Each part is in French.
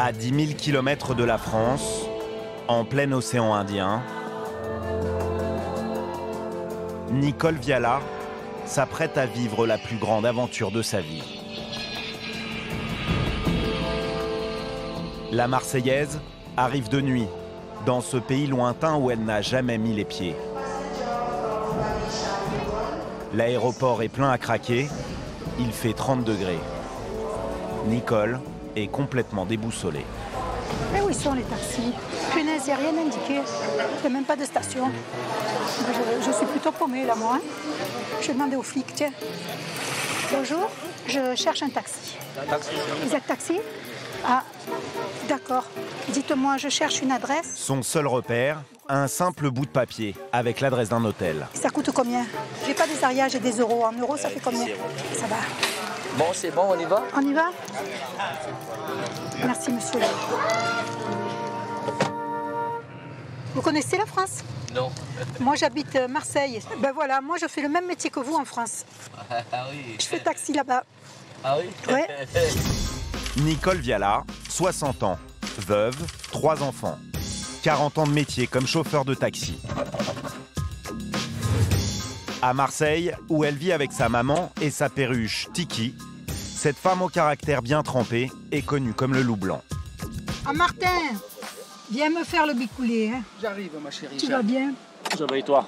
À 10 000 km de la France, en plein océan Indien, Nicole Viala s'apprête à vivre la plus grande aventure de sa vie. La Marseillaise arrive de nuit, dans ce pays lointain où elle n'a jamais mis les pieds. L'aéroport est plein à craquer, il fait 30 degrés. Nicole est complètement déboussolée. Mais où ils sont les taxis? Punaise, il n'y a rien indiqué. Il n'y a même pas de station. Je suis plutôt paumée là, moi. Je vais demander aux flics, tiens. Bonjour, je cherche un taxi. Vous êtes taxi? Ah, d'accord. Dites-moi, je cherche une adresse. Son seul repère, un simple bout de papier avec l'adresse d'un hôtel. Ça coûte combien? J'ai pas des ariages et des euros. En euros, ça fait combien? Ça va. Bon, c'est bon, on y va? On y va? Merci, monsieur. Vous connaissez la France? Non. Moi, j'habite Marseille. Ben voilà, moi, je fais le même métier que vous en France. Ah oui. Je fais taxi là-bas. Ah oui? Ouais. Nicole Viala, 60 ans, veuve, 3 enfants. 40 ans de métier comme chauffeur de taxi. À Marseille, où elle vit avec sa maman et sa perruche Tiki, cette femme au caractère bien trempé est connue comme le loup blanc. Ah, Martin, viens me faire le bicoulé. Hein. J'arrive, ma chérie. Tu vas bien? Ça va et toi?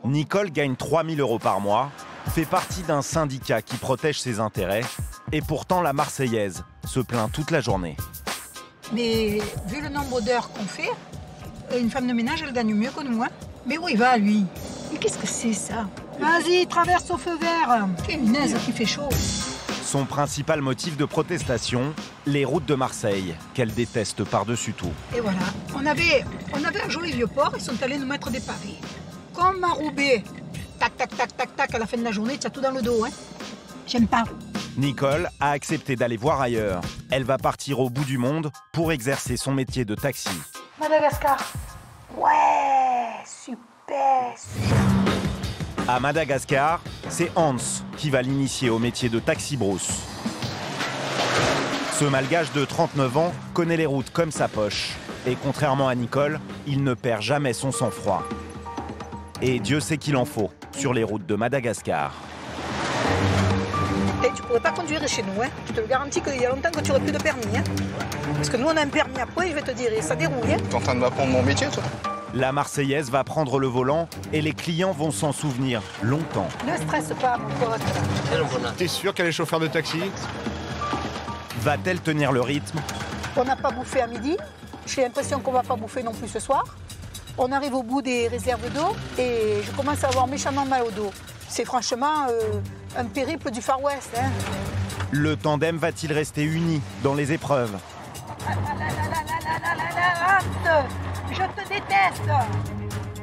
Nicole gagne 3 000 € par mois, fait partie d'un syndicat qui protège ses intérêts, et pourtant la Marseillaise se plaint toute la journée. Mais vu le nombre d'heures qu'on fait, une femme de ménage, elle gagne mieux que nous. Hein. Mais où il va, lui? Mais qu'est-ce que c'est, ça? Vas-y, traverse au feu vert. Punaise, qui fait chaud. Son principal motif de protestation, les routes de Marseille, qu'elle déteste par-dessus tout. Et voilà, on avait un joli vieux port, ils sont allés nous mettre des pavés. Comme à Roubaix. Tac, tac, tac, tac, tac, à la fin de la journée, tu as tout dans le dos. Hein. J'aime pas. Nicole a accepté d'aller voir ailleurs. Elle va partir au bout du monde pour exercer son métier de taxi. Madagascar. Ouais, super. À Madagascar, c'est Hans qui va l'initier au métier de taxi-brousse. Ce malgache de 39 ans connaît les routes comme sa poche. Et contrairement à Nicole, il ne perd jamais son sang-froid. Et Dieu sait qu'il en faut sur les routes de Madagascar. Et tu pourrais pas conduire chez nous, hein. Je te le garantis qu'il y a longtemps que tu aurais plus de permis. Hein. Parce que nous, on a un permis à poids, je vais te dire, et ça dérouille. Hein. T'es en train de m'apprendre mon métier, toi? La Marseillaise va prendre le volant et les clients vont s'en souvenir longtemps. Ne stresse pas, mon pote. T'es sûr qu'elle est chauffeur de taxi? Va-t-elle tenir le rythme? On n'a pas bouffé à midi. J'ai l'impression qu'on va pas bouffer non plus ce soir. On arrive au bout des réserves d'eau et je commence à avoir méchamment mal au dos. C'est franchement un périple du Far West. Hein. Le tandem va-t-il rester uni dans les épreuves? Je te déteste.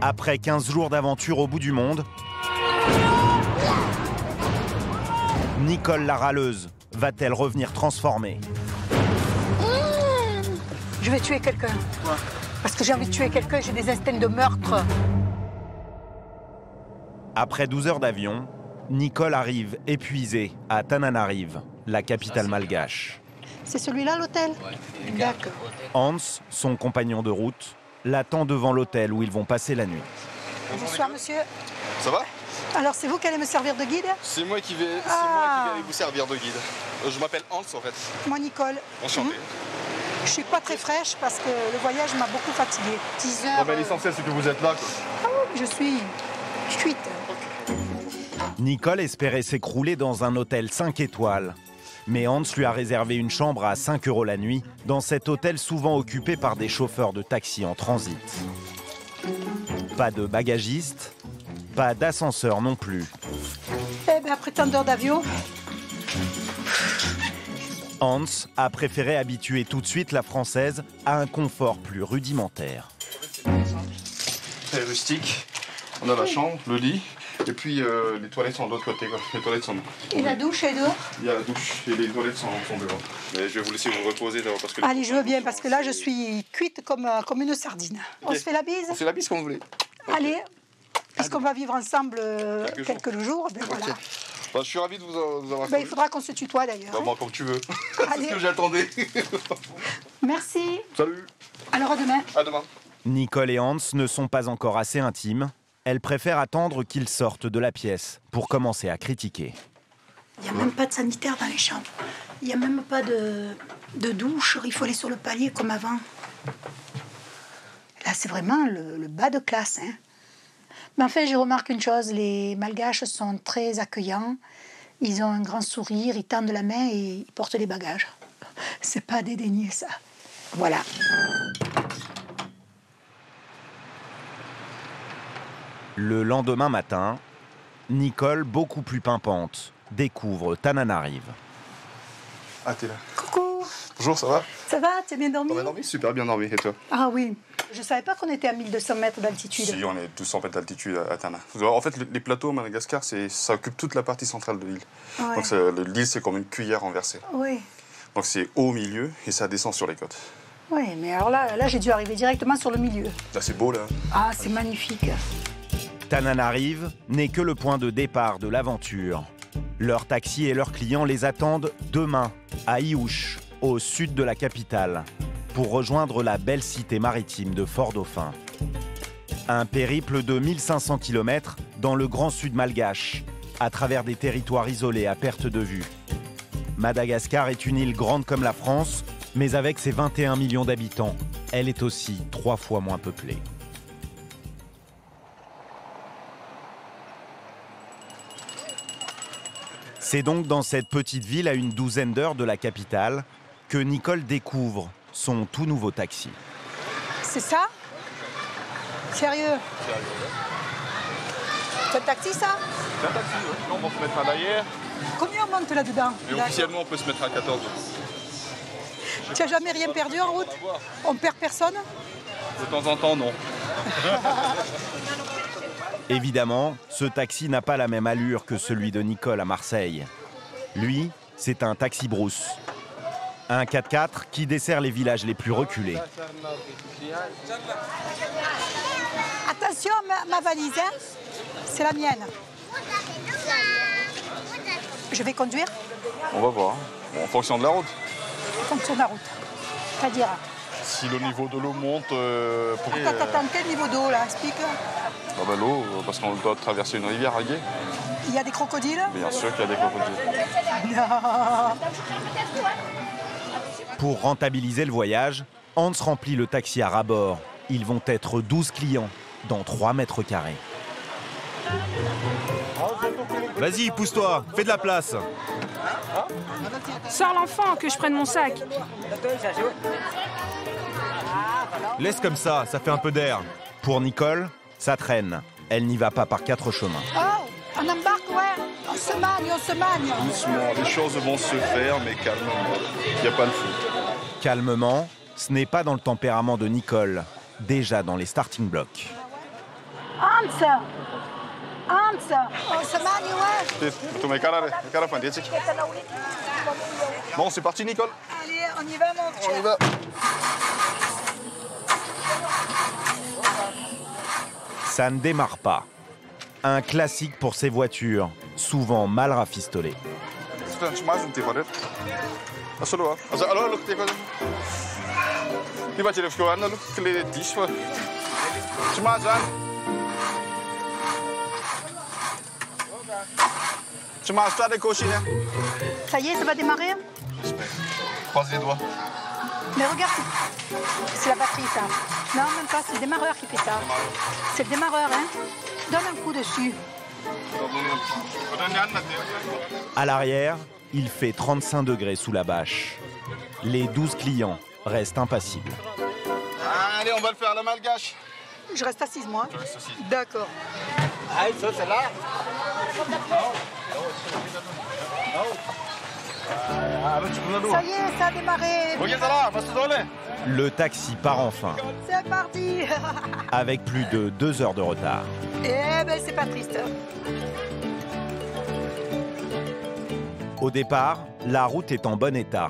Après 15 jours d'aventure au bout du monde, Nicole la râleuse va-t-elle revenir transformée? Je vais tuer quelqu'un. Ouais. Parce que j'ai envie de tuer quelqu'un, j'ai des instincts de meurtre. Après 12 heures d'avion, Nicole arrive épuisée à Tananarive, la capitale malgache. C'est celui-là l'hôtel? Ouais. D'accord. Hans, son compagnon de route, l'attend devant l'hôtel où ils vont passer la nuit. Bonsoir monsieur. Ça va? Alors c'est vous qui allez me servir de guide? C'est moi qui vais aller vous servir de guide. Je m'appelle Hans en fait. Moi Nicole. Enchanté. Je suis pas très fraîche parce que le voyage m'a beaucoup fatiguée. 10 heures. Bon, ben, l'essentiel c'est que vous êtes là, quoi. Ah oui, je suis cuite. Nicole espérait s'écrouler dans un hôtel 5 étoiles. Mais Hans lui a réservé une chambre à 5 € la nuit dans cet hôtel souvent occupé par des chauffeurs de taxi en transit. Pas de bagagiste, pas d'ascenseur non plus. Eh bien, après tant d'heures d'avion, Hans a préféré habituer tout de suite la Française à un confort plus rudimentaire. C'est rustique. On a la chambre, le lit, et puis les toilettes sont de l'autre côté, quoi. Les toilettes sont... et la douche est dehors? Il y a la douche et les toilettes sont dehors. Mais je vais vous laisser vous reposer d'abord parce que... Allez, je veux bien, parce que là, je suis cuite comme une sardine. Ok. On se fait la bise? On fait la bise comme vous voulez. Allez, puisqu'on va vivre ensemble quelques jours, ben voilà. Ok. Bah, je suis ravi de vous avoir Ben, il faudra qu'on se tutoie d'ailleurs. Bah, hein. bon, comme tu veux. C'est Allez. ce que j'attendais. Merci. Salut. Alors à demain. À demain. Nicole et Hans ne sont pas encore assez intimes. Elles préfèrent attendre qu'ils sortent de la pièce pour commencer à critiquer. Il n'y a même pas de sanitaire dans les chambres. Il n'y a même pas de douche. Il faut aller sur le palier comme avant. Là, c'est vraiment le bas de classe. Hein. Mais enfin, je remarque une chose. Les Malgaches sont très accueillants. Ils ont un grand sourire, ils tendent la main et ils portent les bagages. C'est pas à dédaigner, ça. Voilà. Le lendemain matin, Nicole, beaucoup plus pimpante, découvre Tananarive. Ah, t'es là. Coucou. Bonjour, ça va? Ça va? Tu as bien dormi? T'as bien dormi? Super bien dormi. Et toi? Ah oui. Je savais pas qu'on était à 1200 mètres d'altitude. Si, on est 200 mètres d'altitude à Tana. En fait, les plateaux à Madagascar, ça occupe toute la partie centrale de l'île. Ouais. Donc l'île, c'est comme une cuillère renversée. Oui. Donc c'est haut au milieu et ça descend sur les côtes. Oui, mais alors là j'ai dû arriver directement sur le milieu. Là, c'est beau, là. Ah, c'est magnifique. Tananarive n'est que le point de départ de l'aventure. Leur taxi et leurs clients les attendent demain, à Iouche, au sud de la capitale, pour rejoindre la belle cité maritime de Fort-Dauphin. Un périple de 1500 km dans le grand sud malgache, à travers des territoires isolés à perte de vue. Madagascar est une île grande comme la France, mais avec ses 21 millions d'habitants, elle est aussi 3 fois moins peuplée. C'est donc dans cette petite ville à une douzaine d'heures de la capitale que Nicole découvre son tout nouveau taxi. C'est ça? Sérieux? C'est un taxi, ça? C'est un taxi, oui. Là, on va se mettre à l'arrière. Combien on monte là-dedans? Et officiellement, on peut se mettre à 14. Tu n'as jamais rien perdu en route? On perd personne? De temps en temps, non. Évidemment, ce taxi n'a pas la même allure que celui de Nicole à Marseille. Lui, c'est un taxi brousse. Un 4x4 qui dessert les villages les plus reculés. Attention, ma valise, hein? C'est la mienne. Je vais conduire On va voir. Bon, en fonction de la route. en fonction de la route. C'est-à-dire... Si le niveau de l'eau monte... Attends, quel niveau d'eau, là? Explique. Ah bah, l'eau, parce qu'on doit traverser une rivière à Gué. Il y a des crocodiles? Bien sûr qu'il y a des crocodiles. Non. Pour rentabiliser le voyage, Hans remplit le taxi à ras-bord. Ils vont être 12 clients dans 3 mètres carrés. Vas-y, pousse-toi, fais de la place. Sors l'enfant, que je prenne mon sac. Laisse comme ça fait un peu d'air. Pour Nicole, ça traîne. Elle n'y va pas par 4 chemins. Oh, on embarque, ouais. On se magne. Doucement, les choses vont se faire, mais calmement. Il n'y a pas de fou. Calmement, ce n'est pas dans le tempérament de Nicole, déjà dans les starting blocks. Hans, on se magne, ouais. Bon, c'est parti, Nicole. Allez, on y va, mon On y va. Ça ne démarre pas. Un classique pour ces voitures, souvent mal rafistolées. Ça y est, ça va démarrer? Croise les doigts. Mais regarde, c'est la batterie, ça. Non, même pas, c'est le démarreur qui fait ça. C'est le démarreur, hein. Donne un coup dessus. À l'arrière, il fait 35 degrés sous la bâche. Les 12 clients restent impassibles. Allez, on va le faire, le malgache. Je reste assise, moi. Tu restes assise. D'accord. Ah, ça, c'est là. Ça y est, ça a démarré. Le taxi part enfin, C'est parti. avec plus de 2 heures de retard. Eh ben, c'est pas triste. Au départ, la route est en bon état.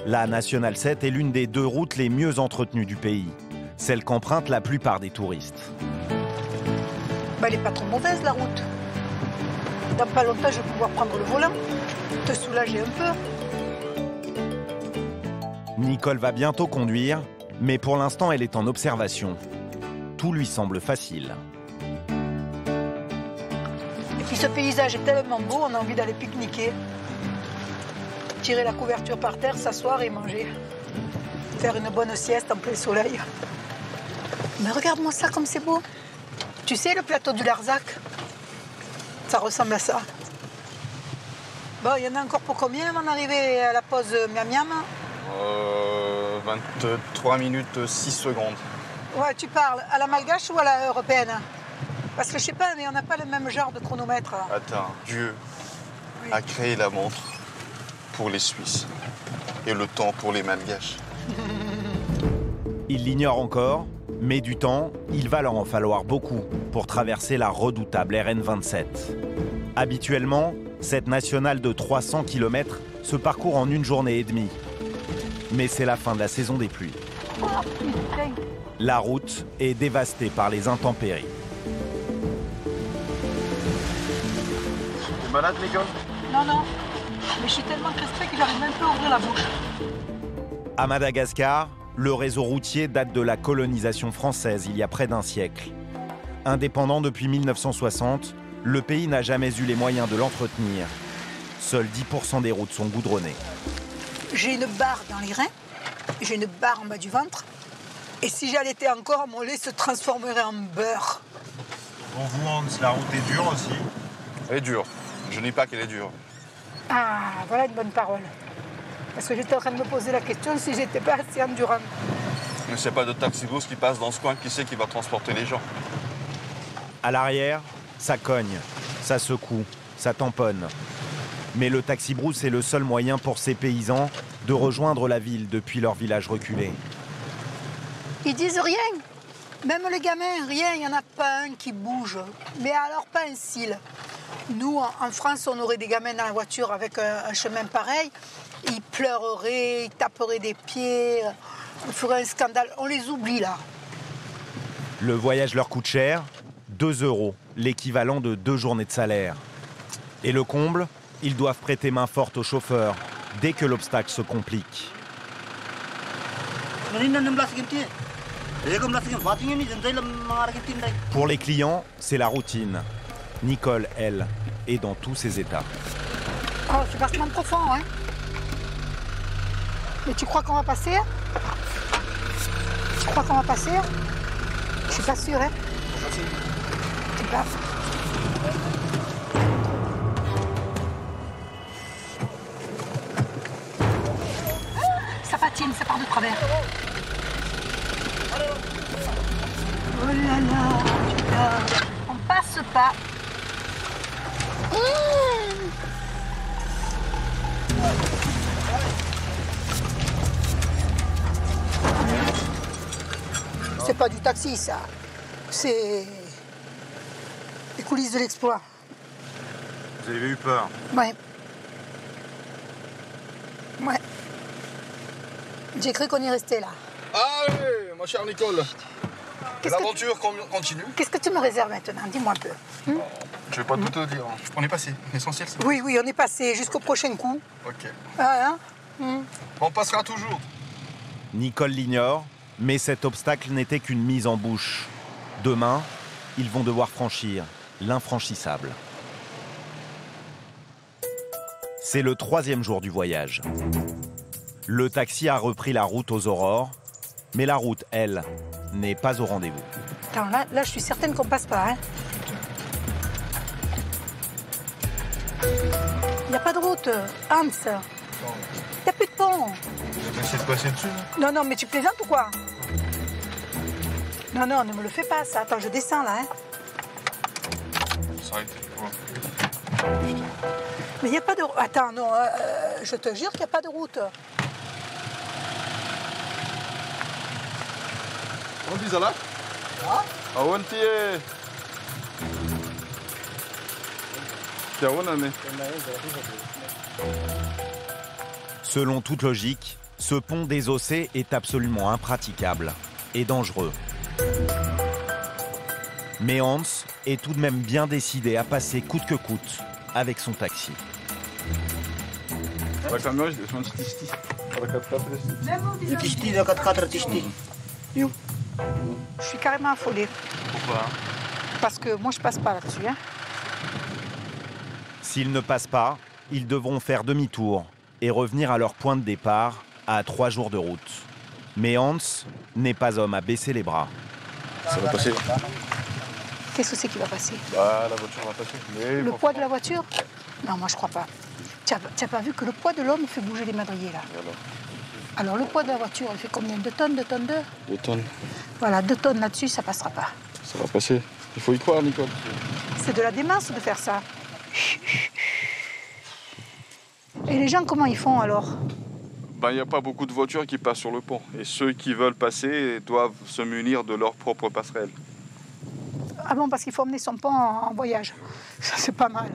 La Nationale 7 est l'une des 2 routes les mieux entretenues du pays, celle qu'empruntent la plupart des touristes. Bah, elle est pas trop mauvaise, la route. Dans pas longtemps, je vais pouvoir prendre le volant, te soulager un peu. Nicole va bientôt conduire, mais pour l'instant, elle est en observation. Tout lui semble facile. Et puis ce paysage est tellement beau, on a envie d'aller pique-niquer. Tirer la couverture par terre, s'asseoir et manger. Faire une bonne sieste en plein soleil. Mais regarde-moi ça comme c'est beau. Tu sais, le plateau du Larzac, ça ressemble à ça. Bon, il y en a encore pour combien avant d'arriver à la pause miam-miam? 23 minutes 6 secondes. Ouais, tu parles à la malgache ou à la européenne? Parce que je sais pas, mais on n'a pas le même genre de chronomètre. Attends, Dieu a créé la montre pour les Suisses et le temps pour les Malgaches. Il l'ignore encore, mais du temps, il va leur en falloir beaucoup pour traverser la redoutable RN27. Habituellement, cette nationale de 300 km se parcourt en une journée et demie. Mais c'est la fin de la saison des pluies. Oh, putain. La route est dévastée par les intempéries. T'es malade, Nicole? Non, non. Mais je suis tellement crispée que j'arrive même pas à ouvrir la bouche. À Madagascar, le réseau routier date de la colonisation française il y a près d'un siècle. Indépendant depuis 1960, le pays n'a jamais eu les moyens de l'entretenir. Seuls 10% des routes sont goudronnées. J'ai une barre dans les reins, j'ai une barre en bas du ventre. Et si j'allaitais encore, mon lait se transformerait en beurre. Pour vous, Hans, la route est dure aussi. Elle est dure. Je n'ai pas qu'elle est dure. Ah, voilà une bonne parole. Parce que j'étais en train de me poser la question si j'étais pas assez endurante. Mais c'est pas de taxi-bus qui passe dans ce coin, qui sait qui va transporter les gens. À l'arrière, ça cogne, ça secoue, ça tamponne. Mais le taxi-brousse est le seul moyen pour ces paysans de rejoindre la ville depuis leur village reculé. Ils disent rien. Même les gamins, rien, il n'y en a pas un qui bouge. Mais alors pas un cil. Nous, en France, on aurait des gamins dans la voiture avec un chemin pareil. Ils pleureraient, ils taperaient des pieds, on ferait un scandale. On les oublie là. Le voyage leur coûte cher, 2 €, l'équivalent de 2 journées de salaire. Et le comble, ils doivent prêter main forte au chauffeur dès que l'obstacle se complique. Pour les clients, c'est la routine. Nicole, elle, est dans tous ses états. Oh, c'est vachement profond, hein. Mais tu crois qu'on va passer? Tu crois qu'on va passer? Je suis pas sûre, hein. Je sais pas. Ça patine, ça part de travers. Oh là là, putain. On passe pas. C'est pas du taxi, ça. C'est les coulisses de l'exploit. Vous avez eu peur? Ouais. Ouais. J'ai cru qu'on y restait là. Allez, ma chère Nicole. L'aventure continue. Qu'est-ce que tu me réserves maintenant? Dis-moi un peu. Je vais pas tout te dire. On est passé. L'essentiel, c'est... Oui, oui, on est passé jusqu'au prochain coup. Ok. Ah, hein? On passera toujours. Nicole l'ignore, mais cet obstacle n'était qu'une mise en bouche. Demain, ils vont devoir franchir l'infranchissable. C'est le 3e jour du voyage. Le taxi a repris la route aux aurores, mais la route, elle, n'est pas au rendez-vous. Attends, là, je suis certaine qu'on passe pas, hein. Il n'y a pas de route, Hans. Il n'y a plus de pont. Tu essaies de passer dessus, Non, non, mais tu plaisantes ou quoi? Non, non, ne me le fais pas, ça. Attends, je descends, là, hein. Ça aurait été quoi? Mais il n'y a pas de... Attends, non, je te jure qu'il n'y a pas de route. On dit ça là? Ah? Ah, on t'y Selon toute logique, ce pont désossé est absolument impraticable et dangereux. Mais Hans est tout de même bien décidé à passer coûte que coûte avec son taxi. Je suis carrément affolée. Pourquoi? Parce que moi, je passe pas là-dessus. Hein. S'ils ne passent pas, ils devront faire demi-tour et revenir à leur point de départ à 3 jours de route. Mais Hans n'est pas homme à baisser les bras. Ça va passer. Qu'est-ce que c'est qui va passer? Bah, la voiture va passer. Mais Le poids de la voiture? Non, moi, je crois pas. Tu n'as pas vu que le poids de l'homme fait bouger les madriers, là? Alors, le poids de la voiture, il fait combien? 2 tonnes, 2 tonnes 2? 2 tonnes. Voilà, 2 tonnes là-dessus, ça passera pas. Ça va passer. Il faut y croire, Nicole. C'est de la démence de faire ça. Et les gens, comment ils font alors? Ben, il n'y a pas beaucoup de voitures qui passent sur le pont. Et ceux qui veulent passer doivent se munir de leur propre passerelle. Ah bon, parce qu'il faut emmener son pont en voyage. Ça, c'est pas mal.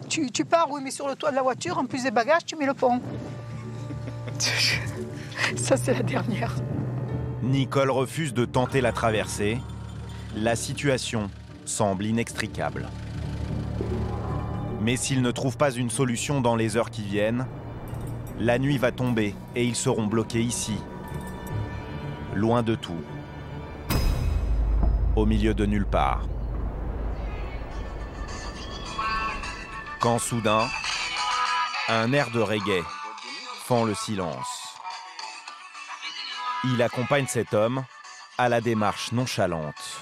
Tu pars, oui, mais sur le toit de la voiture, en plus des bagages, tu mets le pont. Ça, c'est la dernière. Nicole refuse de tenter la traversée. La situation semble inextricable. Mais s'ils ne trouvent pas une solution dans les heures qui viennent, la nuit va tomber et ils seront bloqués ici, loin de tout, au milieu de nulle part. Quand soudain, un air de reggae fend le silence. Il accompagne cet homme à la démarche nonchalante.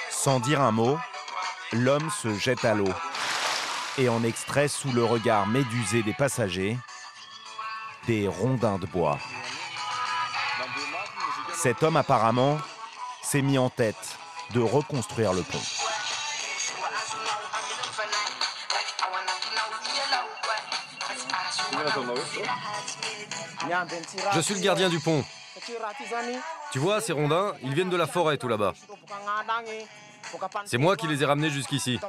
Sans dire un mot, l'homme se jette à l'eau et en extrait sous le regard médusé des passagers des rondins de bois. Cet homme apparemment s'est mis en tête de reconstruire le pont. Je suis le gardien du pont. Tu vois, ces rondins, ils viennent de la forêt tout là-bas. C'est moi qui les ai ramenés jusqu'ici.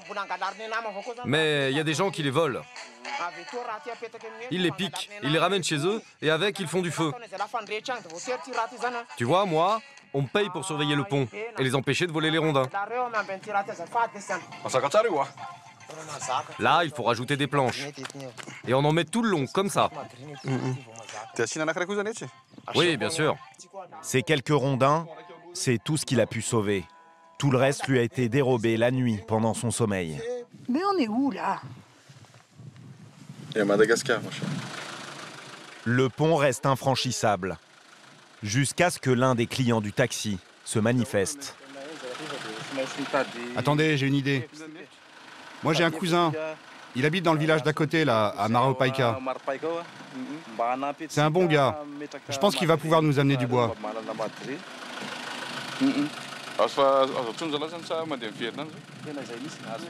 Mais il y a des gens qui les volent. Ils les piquent, ils les ramènent chez eux et avec, ils font du feu. Tu vois, moi, on me paye pour surveiller le pont et les empêcher de voler les rondins. Là, il faut rajouter des planches. Et on en met tout le long, comme ça. Oui, bien sûr. Ces quelques rondins, c'est tout ce qu'il a pu sauver. Tout le reste lui a été dérobé la nuit pendant son sommeil. Mais on est où, là? Et à Madagascar, mon cher. Le pont reste infranchissable, jusqu'à ce que l'un des clients du taxi se manifeste. Attendez, j'ai une idée. Moi, j'ai un cousin. Il habite dans le village d'à côté, là, à Maraopaika. C'est un bon gars. Je pense qu'il va pouvoir nous amener du bois.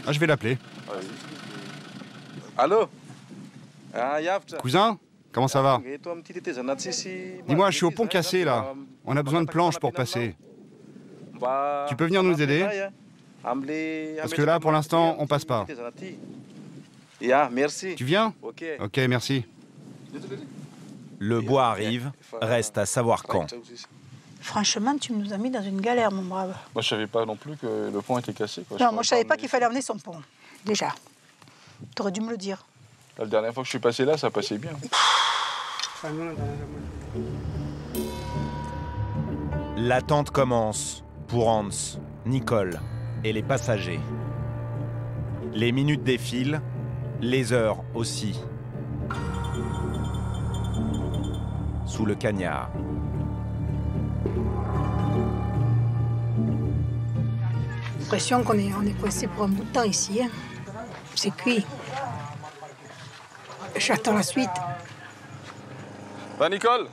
Ah, je vais l'appeler. Allô? Cousin, comment ça va? Dis-moi, je suis au pont cassé, là. On a besoin de planches pour passer. Tu peux venir nous aider? Parce que là, pour l'instant, on passe pas. Tu viens? Ok, merci. Le bois arrive, reste à savoir quand. Franchement, tu nous as mis dans une galère, mon brave. Moi, je savais pas non plus que le pont était cassé. Quoi. Non, moi, je savais pas qu'il fallait emmener son pont. Déjà. T'aurais dû me le dire. La dernière fois que je suis passé là, ça passait bien. L'attente commence pour Hans, Nicole et les passagers. Les minutes défilent, les heures aussi. Sous le cagnard. J'ai l'impression qu'on est coincé pour un bout de temps ici. Hein. C'est cuit. J'attends la suite. Bah, Nicole,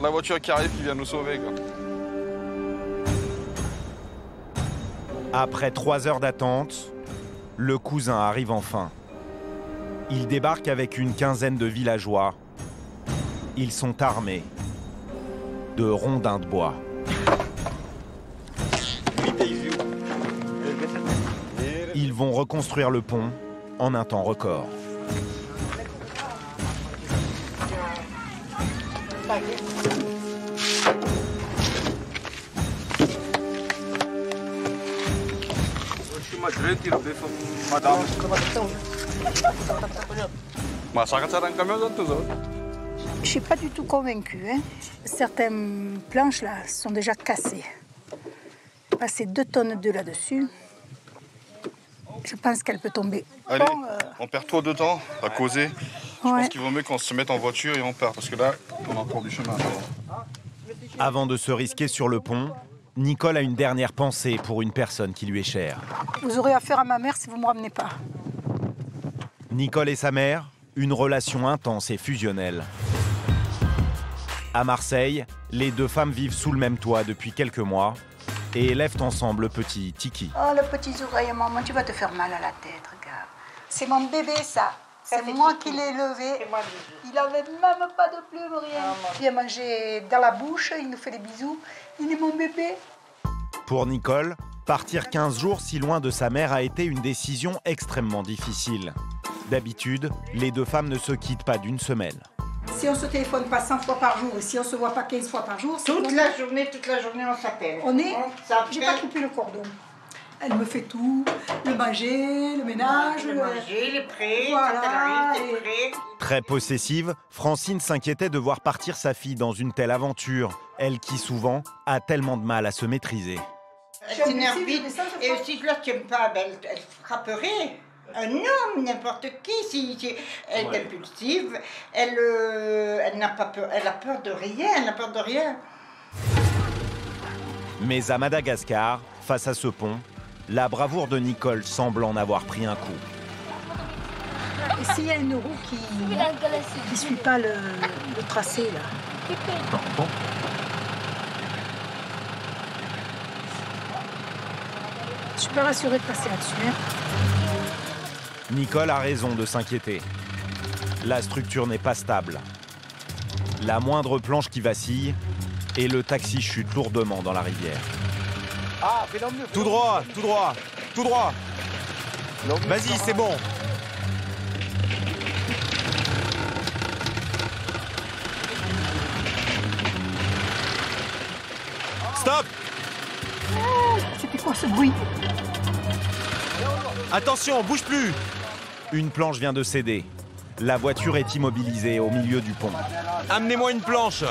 la voiture qui arrive qui vient nous sauver, quoi. Après 3 heures d'attente, le cousin arrive enfin. Il débarque avec une quinzaine de villageois. Ils sont armés de rondins de bois. Ils vont reconstruire le pont en un temps record. Je suis pas du tout convaincue. Hein. Certaines planches là sont déjà cassées. J'ai passé 2 tonnes d'œufs là-dessus. Je pense qu'elle peut tomber. Allez, Bon, on perd trop de temps à causer. Je pense qu'il vaut mieux qu'on se mette en voiture et on part, parce que là, on a encore du chemin. Avant de se risquer sur le pont, Nicole a une dernière pensée pour une personne qui lui est chère. Vous aurez affaire à ma mère si vous ne me ramenez pas. Nicole et sa mère, une relation intense et fusionnelle. À Marseille, les 2 femmes vivent sous le même toit depuis quelques mois et élèvent ensemble le petit Tiki. Oh, le petit oreille, maman, tu vas te faire mal à la tête, regarde. C'est mon bébé, ça. C'est moi qui l'ai élevé. Il n'avait même pas de plumes, rien. Il vient manger dans la bouche, il nous fait des bisous. Il est mon bébé. Pour Nicole, partir 15 jours si loin de sa mère a été une décision extrêmement difficile. D'habitude, les 2 femmes ne se quittent pas d'une semelle. Si on se téléphone pas 100 fois par jour et si on se voit pas 15 fois par jour... Toute la journée, on s'appelle. On est... J'ai pas coupé le cordon. Elle me fait tout, le manger, le ménage... Le manger, les prêts, voilà, quand elle arrive, les prêts. Très possessive, Francine s'inquiétait de voir partir sa fille dans une telle aventure, elle qui souvent a tellement de mal à se maîtriser. Elle s'énerve vite. Et si je la tiens pas, ben, elle frapperait. Un homme, n'importe qui, si elle est impulsive, elle n'a pas peur, elle a peur de rien, elle n'a peur de rien. Mais à Madagascar, face à ce pont, la bravoure de Nicole semble en avoir pris un coup. Et s'il y a une roue qui ne suit pas le tracé, là. Je suis pas rassurée de passer là-dessus. Hein. Nicole a raison de s'inquiéter. La structure n'est pas stable. La moindre planche qui vacille et le taxi chute lourdement dans la rivière. Tout droit, tout droit, tout droit. Vas-y, c'est bon. Stop! C'était quoi ce bruit? Attention, bouge plus! Une planche vient de céder. La voiture est immobilisée au milieu du pont. Amenez-moi une planche!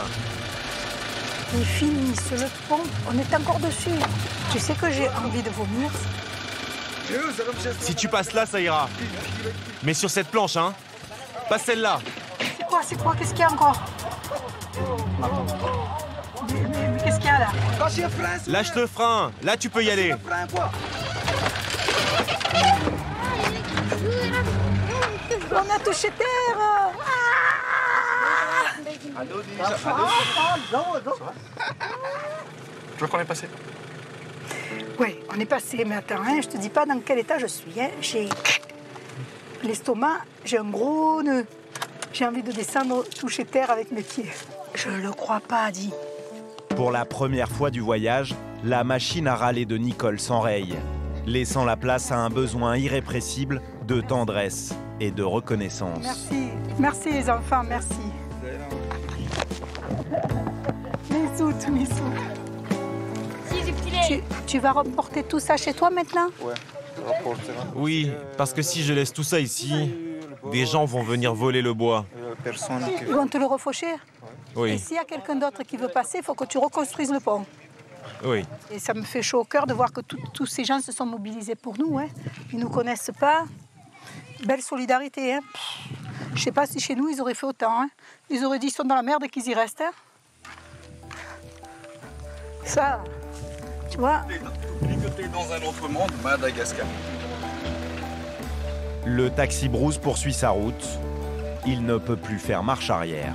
Il finit sur le pont, on est encore dessus. Tu sais que j'ai envie de vomir. Si tu passes là, ça ira. Mais sur cette planche, hein? Pas celle-là. C'est quoi? Qu'est-ce qu'il y a encore? Mais qu'est-ce qu'il y a là? Lâche le frein. Là, tu peux y aller. On a touché terre. Tu vois qu'on est passé? Oui, on est passé, mais attends, hein, je te dis pas dans quel état je suis. Hein. J'ai l'estomac, j'ai un gros nœud. J'ai envie de descendre, toucher terre avec mes pieds. Je le crois pas, Adi. Pour la première fois du voyage, la machine à râler de Nicole s'enraye, laissant la place à un besoin irrépressible de tendresse et de reconnaissance. Merci. Merci les enfants, merci. Mes sous. Tu vas reporter tout ça chez toi maintenant? Oui, parce que si je laisse tout ça ici, des gens vont venir voler le bois. Ils vont te le refaucher? Et Oui, s'il y a quelqu'un d'autre qui veut passer, il faut que tu reconstruises le pont. oui. Et ça me fait chaud au cœur de voir que tous ces gens se sont mobilisés pour nous. Hein. Ils ne nous connaissent pas. Belle solidarité. Hein. Je ne sais pas si chez nous, ils auraient fait autant. Hein. Ils auraient dit qu'ils sont dans la merde et qu'ils y restent. Hein. Ça, tu vois. Tu es dans un autre monde, Madagascar. Le taxi brousse poursuit sa route. Il ne peut plus faire marche arrière.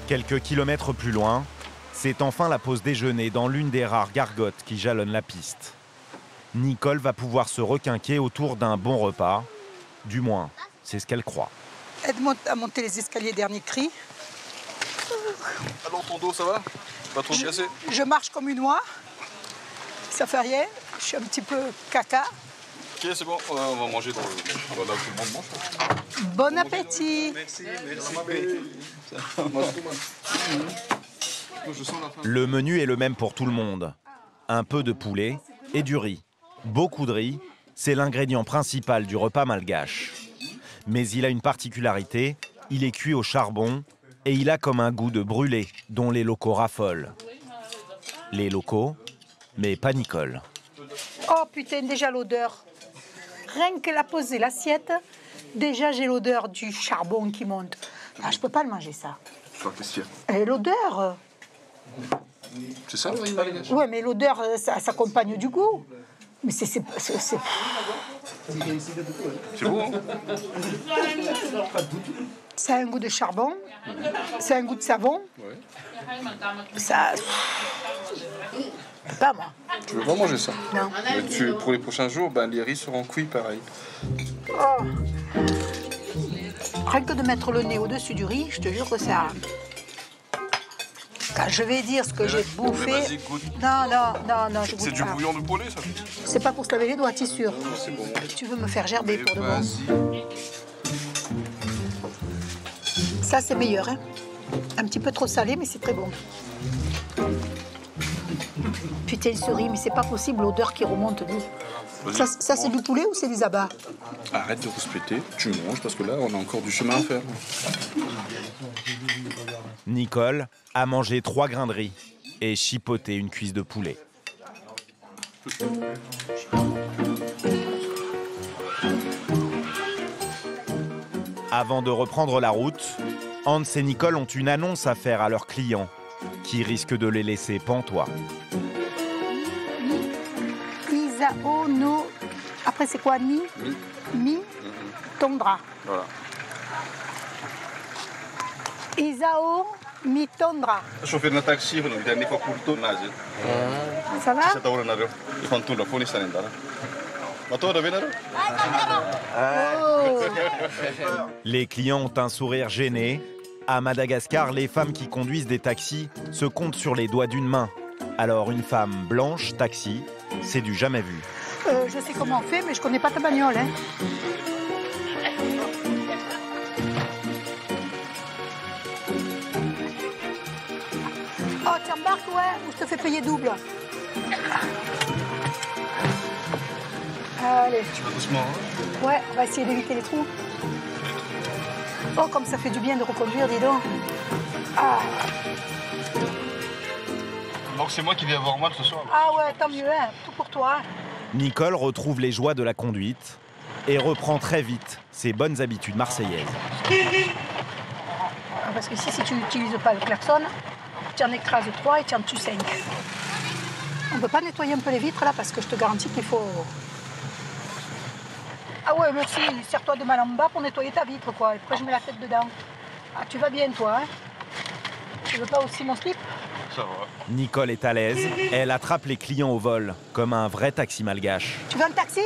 Quelques kilomètres plus loin, c'est enfin la pause déjeuner dans l'une des rares gargotes qui jalonnent la piste. Nicole va pouvoir se requinquer autour d'un bon repas. Du moins, c'est ce qu'elle croit. Aide-moi à monter les escaliers dernier cri. Alors ton dos, ça va? Pas trop cassé? Je marche comme une oie. Ça fait rien. Je suis un petit peu caca. Ok, c'est bon, on va manger dans là où tout le monde mange. Bon appétit. Merci. Le menu est le même pour tout le monde. Un peu de poulet et du riz. Beaucoup de riz, c'est l'ingrédient principal du repas malgache. Mais il a une particularité, il est cuit au charbon et il a comme un goût de brûlé dont les locaux raffolent. Les locaux, mais pas Nicole. Oh putain, déjà l'odeur. Rien que la poser l'assiette, déjà j'ai l'odeur du charbon qui monte. Ah, je peux pas le manger ça. Qu'est-ce qu'il y a? Et l'odeur. C'est ça le riz malgache? Ouais, mais l'odeur, ça s'accompagne du goût. Mais c'est beau, hein? Ça a un goût de charbon, ça a un goût de savon. Ouais. Ça. Pas moi. Tu veux pas manger ça? Non. Mais pour les prochains jours, les riz seront cuits pareil. Oh. Rien que de mettre le nez au-dessus du riz, je te jure que ça. Quand je vais dire ce que j'ai bouffé. Vas-y, goûte. Non, je goûte C'est du pas. bouillon de poulet, ça? C'est pas pour se laver les doigts, t'es sûr? C'est bon. Tu veux me faire gerber pour de bon? Vas-y. Ça, c'est meilleur, hein? Un petit peu trop salé, mais c'est très bon. Putain, ce riz, mais c'est pas possible, l'odeur qui remonte, dis. Ça c'est du poulet ou c'est des abats? Arrête de rouspéter, tu manges parce que là, on a encore du chemin à faire. Nicole a mangé 3 grains de riz et chipoté une cuisse de poulet. Avant de reprendre la route, Hans et Nicole ont une annonce à faire à leurs clients qui risquent de les laisser pantois. Isao no... Après, c'est quoi? Mi tondra. Voilà. Isao mi tondra. Chauffeur de taxi, on a dit pour tout nager. Ça va? C'est au Naro. Ils font tout le fond, ils sont là. Oh. Les clients ont un sourire gêné. À Madagascar, les femmes qui conduisent des taxis se comptent sur les doigts d'une main. Alors une femme blanche taxi, c'est du jamais vu. Je sais comment on fait, mais je connais pas ta bagnole, hein. Oh, tu embarques, ouais, ou je te fais payer double? Allez. Tu vas doucement, hein? Ouais, on va essayer d'éviter les trous. Oh, comme ça fait du bien de reconduire, dis donc. Ah, Donc c'est moi qui vais avoir mal ce soir. ah ouais, tant mieux, hein. Tout pour toi. Nicole retrouve les joies de la conduite et reprend très vite ses bonnes habitudes marseillaises. Parce que ici, si tu n'utilises pas le klaxon, tu en écrases 3 et tu en tues 5. On ne peut pas nettoyer un peu les vitres là, parce que je te garantis qu'il faut... Ah ouais, merci, serre-toi de mal en bas pour nettoyer ta vitre, quoi. Et après, je mets la tête dedans. Ah, tu vas bien, toi, hein? Tu veux pas aussi mon slip? Ça va. Nicole est à l'aise, elle attrape les clients au vol, comme un vrai taxi malgache. Tu veux un taxi?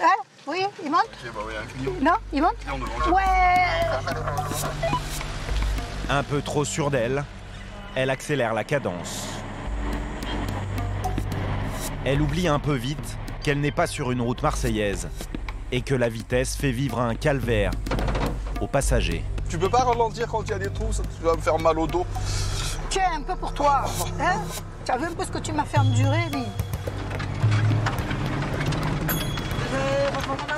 Hein? Oui, il monte? Ok, bah oui, un client. Non, il monte? Client devant. Ouais! Un peu trop sûre d'elle, elle accélère la cadence. Elle oublie un peu vite qu'elle n'est pas sur une route marseillaise et que la vitesse fait vivre un calvaire aux passagers. Tu peux pas ralentir quand il y a des trous, ça va me faire mal au dos. Tiens, un peu pour toi. Hein? Tu as vu un peu ce que tu m'as fait endurer, lui?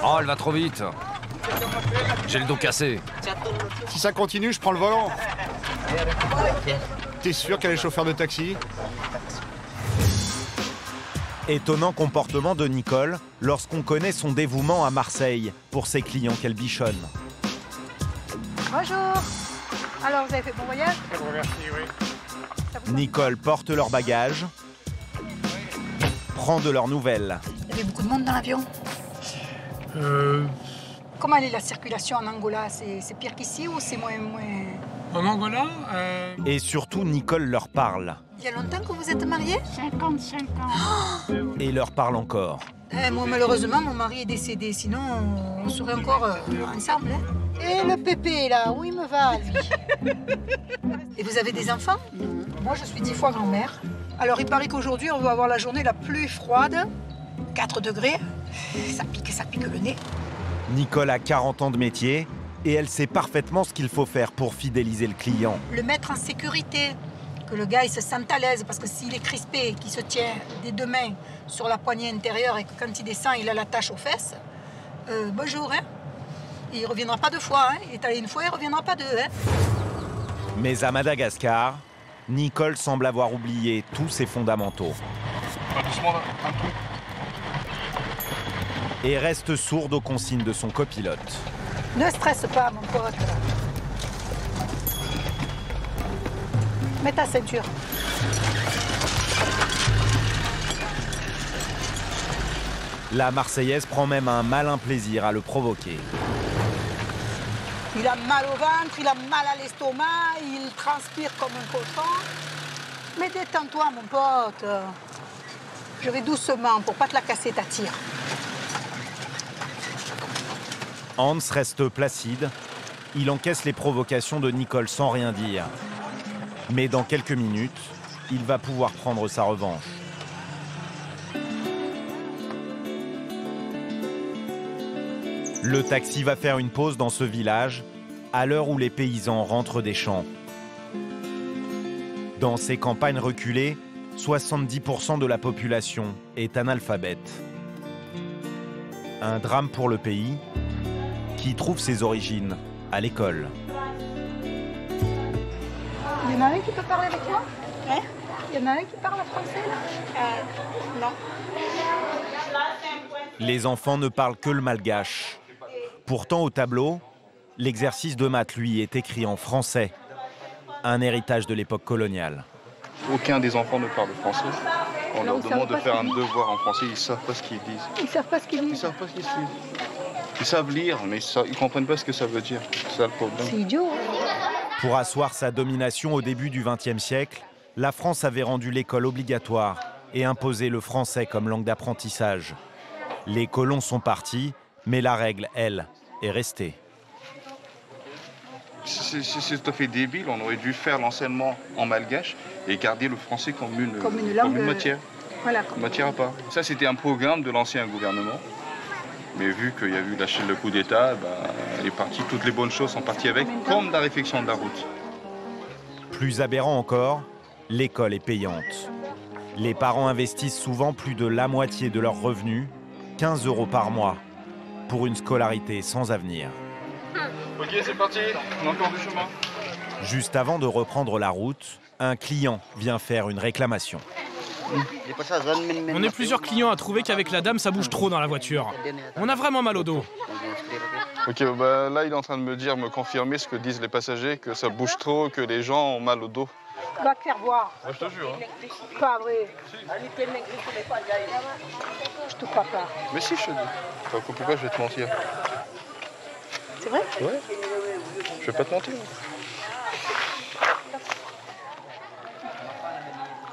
Oh, elle va trop vite. J'ai le dos cassé. Si ça continue, je prends le volant. T'es sûr qu'elle est chauffeur de taxi? Étonnant comportement de Nicole lorsqu'on connaît son dévouement à Marseille pour ses clients qu'elle bichonne. Bonjour. Alors, vous avez fait bon voyage? Merci, oui. Nicole porte leurs bagages, prend de leurs nouvelles. Il y avait beaucoup de monde dans l'avion. Comment est la circulation en Angola? C'est pire qu'ici ou c'est moins... En Angola, Et surtout, Nicole leur parle. Il y a longtemps que vous êtes mariés? 55 ans. Et leur parle encore. Moi, malheureusement, mon mari est décédé. Sinon, on serait encore ensemble. Hein? Et le pépé, là, où il me va, lui? Et vous avez des enfants? Moi, je suis 10 fois grand-mère. Alors, il paraît qu'aujourd'hui, on va avoir la journée la plus froide 4 degrés, ça pique le nez. Nicole a 40 ans de métier et elle sait parfaitement ce qu'il faut faire pour fidéliser le client. Le mettre en sécurité, que le gars il se sente à l'aise, parce que s'il est crispé, qu'il se tient des deux mains sur la poignée intérieure et que quand il descend, il a la tache aux fesses, bonjour, hein. Il ne reviendra pas 2 fois, hein. Il est allé 1 fois, il ne reviendra pas 2, hein. Mais à Madagascar, Nicole semble avoir oublié tous ses fondamentaux. Doucement là, un peu. Et reste sourde aux consignes de son copilote. Ne stresse pas, mon pote. Mets ta ceinture. La Marseillaise prend même un malin plaisir à le provoquer. Il a mal au ventre, il a mal à l'estomac, il transpire comme un cochon. Mais détends-toi, mon pote. Je vais doucement pour pas te la casser, ta tire. Hans reste placide. Il encaisse les provocations de Nicole sans rien dire. Mais dans quelques minutes, il va pouvoir prendre sa revanche. Le taxi va faire une pause dans ce village, à l'heure où les paysans rentrent des champs. Dans ces campagnes reculées, 70% de la population est analphabète. Un drame pour le pays, qui trouve ses origines à l'école. Il y en a un qui peut parler avec toi? Hein? Il y en a un qui parle français là? Non. Les enfants ne parlent que le malgache. Pourtant, au tableau, l'exercice de maths, lui, est écrit en français. Un héritage de l'époque coloniale. Aucun des enfants ne parle français. On leur demande de faire un devoir en français, ils ne savent pas ce qu'ils disent. Ils ne savent pas ce qu'ils disent. Ils savent pas ce qu'ils disent. Ils savent lire, mais ils ne comprennent pas ce que ça veut dire. C'est ça le problème. C'est idiot. Pour asseoir sa domination au début du XXe siècle, la France avait rendu l'école obligatoire et imposé le français comme langue d'apprentissage. Les colons sont partis, mais la règle, elle, est restée. C'est tout à fait débile. On aurait dû faire l'enseignement en malgache et garder le français comme une matière. Voilà. Une matière à part. Ça, c'était un programme de l'ancien gouvernement. Mais vu qu'il y a eu le coup d'État, elle est partie, toutes les bonnes choses sont parties avec, comme la réfection de la route. Plus aberrant encore, l'école est payante. Les parents investissent souvent plus de la moitié de leurs revenus, 15 € par mois, pour une scolarité sans avenir. Ok, c'est parti, on a encore du chemin. Juste avant de reprendre la route, un client vient faire une réclamation. On est plusieurs clients à trouver qu'avec la dame, ça bouge trop dans la voiture. On a vraiment mal au dos. Ok, là, il est en train de me confirmer ce que disent les passagers, que ça bouge trop, que les gens ont mal au dos. Va te faire voir. Ouais, je te jure. Hein. Pas vrai. Je te crois pas. Mais si, je te dis. Pourquoi je vais te mentir? C'est vrai? Ouais. Je vais pas te mentir.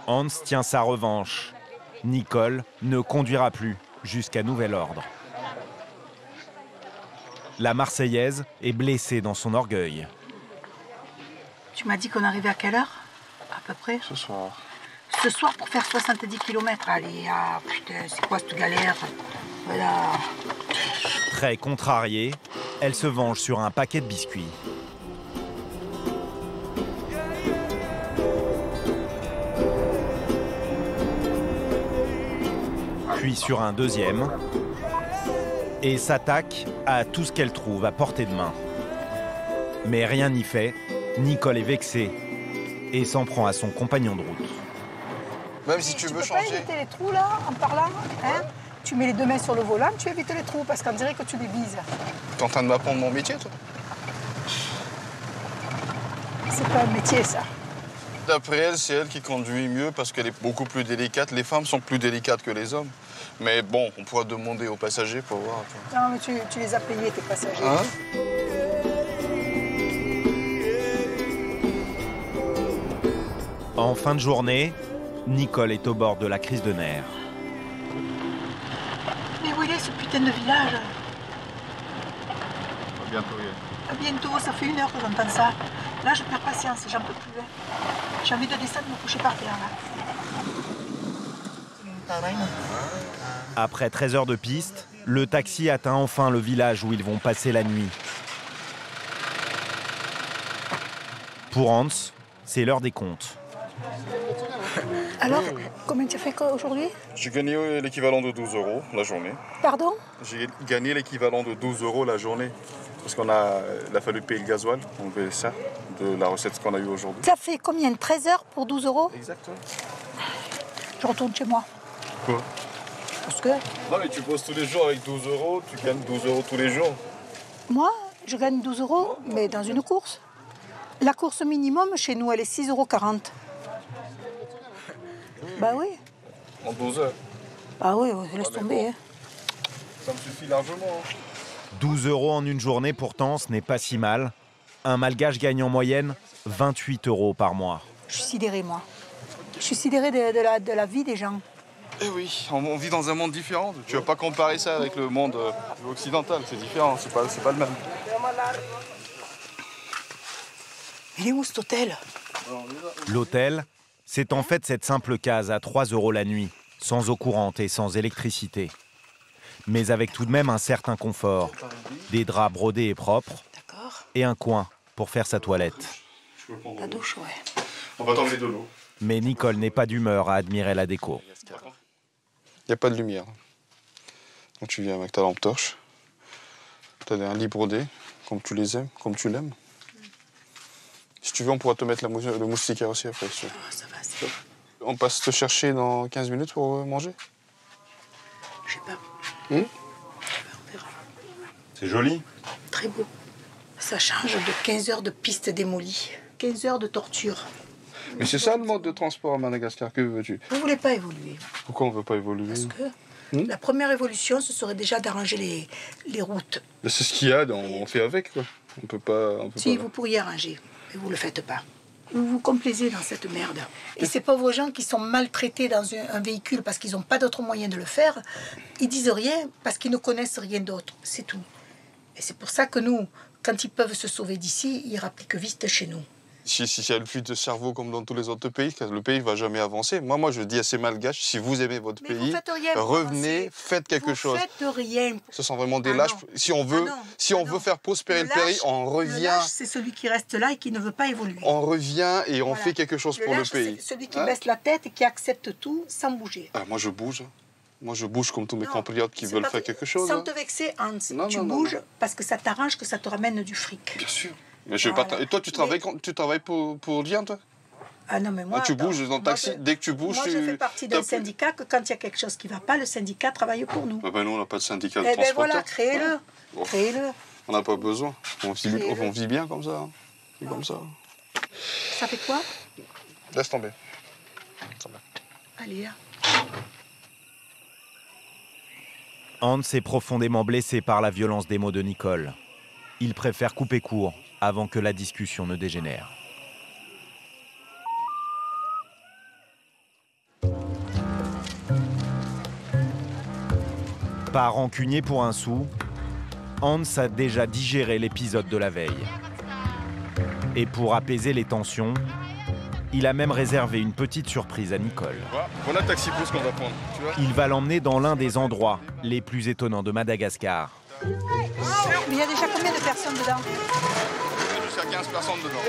Hans tient sa revanche. Nicole ne conduira plus jusqu'à nouvel ordre. La Marseillaise est blessée dans son orgueil. Tu m'as dit qu'on arrivait à quelle heure? À peu près? Ce soir. Ce soir pour faire 70 km. Allez, ah putain, c'est quoi cette galère? Voilà. Très contrariée, elle se venge sur un paquet de biscuits. Puis sur un deuxième, et s'attaque à tout ce qu'elle trouve à portée de main. Mais rien n'y fait, Nicole est vexée et s'en prend à son compagnon de route. Même si tu veux changer. Tu peux pas éviter les trous là, en parlant, hein? Tu mets les 2 mains sur le volant, tu évites les trous, parce qu'on dirait que tu les bises. T'es en train de m'apprendre mon métier, toi? C'est pas un métier, ça. D'après elle, c'est elle qui conduit mieux parce qu'elle est beaucoup plus délicate. Les femmes sont plus délicates que les hommes. Mais bon, on pourra demander aux passagers pour voir. Non, mais tu les as payés, tes passagers. Hein? En fin de journée, Nicole est au bord de la crise de nerfs. Mais où il est, ce putain de village? À bientôt, yeah. À bientôt, ça fait 1 heure que j'entends ça. Là, je perds patience, j'en peux plus. J'ai envie de descendre, me coucher par terre, là. Après 13 heures de piste, le taxi atteint enfin le village où ils vont passer la nuit. Pour Hans, c'est l'heure des comptes. Alors, combien tu as fait aujourd'hui? J'ai gagné l'équivalent de 12 € la journée. Pardon? J'ai gagné l'équivalent de 12 € la journée. Parce qu'il a fallu payer le gasoil, on paye ça, de la recette qu'on a eue aujourd'hui. Ça fait combien? 13 heures pour 12 €? Exactement. Je retourne chez moi. Quoi? Parce que... Non mais tu bosses tous les jours avec 12 €, tu gagnes 12 € tous les jours. Moi, je gagne 12 €, mais dans une course. La course minimum, chez nous, elle est 6,40 €. Bah oui. En 12 heures. Bah oui, laisse tomber. Hein. Ça me suffit largement. 12 € en une journée, pourtant, ce n'est pas si mal. Un Malgache gagne en moyenne 28 € par mois. Je suis sidérée, moi. Je suis sidérée de la vie des gens. Eh oui, on vit dans un monde différent. Tu vas pas comparer ça avec le monde occidental, c'est différent, c'est pas le même. Il est où cet hôtel? L'hôtel, c'est en fait cette simple case à 3 € la nuit, sans eau courante et sans électricité. Mais avec tout de même un certain confort. Des draps brodés et propres, et un coin pour faire sa toilette. La douche, ouais. On va t'enlever de l'eau. Mais Nicole n'est pas d'humeur à admirer la déco. Il n'y a pas de lumière. Donc tu viens avec ta lampe torche. Tu as un lit brodé, comme tu les aimes, comme tu l'aimes. Si tu veux, on pourra te mettre le moustiquaire aussi après. Ça va, c'est... On passe te chercher dans 15 minutes pour manger? Je sais pas. On verra. C'est joli. Très beau. Ça change de 15 heures de piste démolie. 15 heures de torture. Mais c'est ça le mode de transport à Madagascar, que veux-tu? Vous voulez pas évoluer? Pourquoi on veut pas évoluer? Parce que la première évolution, ce serait déjà d'arranger les routes. C'est ce qu'il y a, on fait avec, quoi. On peut pas... Si, vous pourriez arranger, mais vous le faites pas. Vous vous complaisez dans cette merde. Et ces pauvres gens qui sont maltraités dans un véhicule parce qu'ils n'ont pas d'autre moyen de le faire, ils disent rien parce qu'ils ne connaissent rien d'autre. C'est tout. Et c'est pour ça que nous, quand ils peuvent se sauver d'ici, ils rappliquent vite chez nous. Si il y a le flux de cerveau comme dans tous les autres pays, le pays ne va jamais avancer. Moi, je dis à ces Malgaches, si vous aimez votre pays, revenez, faites quelque chose. Vous faites rien. Ce sont vraiment des lâches. Si on veut, veut faire prospérer le pays, on revient. Le lâche, c'est celui qui reste là et qui ne veut pas évoluer. On revient et on fait quelque chose pour le pays. C'est celui qui baisse la tête et qui accepte tout sans bouger. Moi, je bouge. Moi, je bouge comme tous mes compatriotes qui veulent faire quelque chose. Sans te vexer, Hans. Tu bouges parce que ça t'arrange, que ça te ramène du fric. Bien sûr. Mais je vais pas et toi, tu travailles pour Diane, toi? Ah non, mais moi... tu bouges dans le taxi, dès que tu bouges... Moi, je fais partie d'un syndicat que quand il y a quelque chose qui ne va pas, le syndicat travaille pour nous. Ben nous, on n'a pas de syndicat de transporteurs. Eh ben voilà, créez-le. Oh. Créez-le. On n'a pas besoin. On vit bien comme ça. C'est comme ça. Ça fait quoi? Laisse tomber. Allez, là. Hans est profondément blessé par la violence des mots de Nicole. Il préfère couper court avant que la discussion ne dégénère. Pas rancunier pour un sou, Hans a déjà digéré l'épisode de la veille. Et pour apaiser les tensions, il a même réservé une petite surprise à Nicole. Voilà le taxi-bus qu'on va prendre. Tu vois, il va l'emmener dans l'un des endroits les plus étonnants de Madagascar. Mais il y a déjà combien de personnes dedans? Jusqu'à 15 personnes dedans.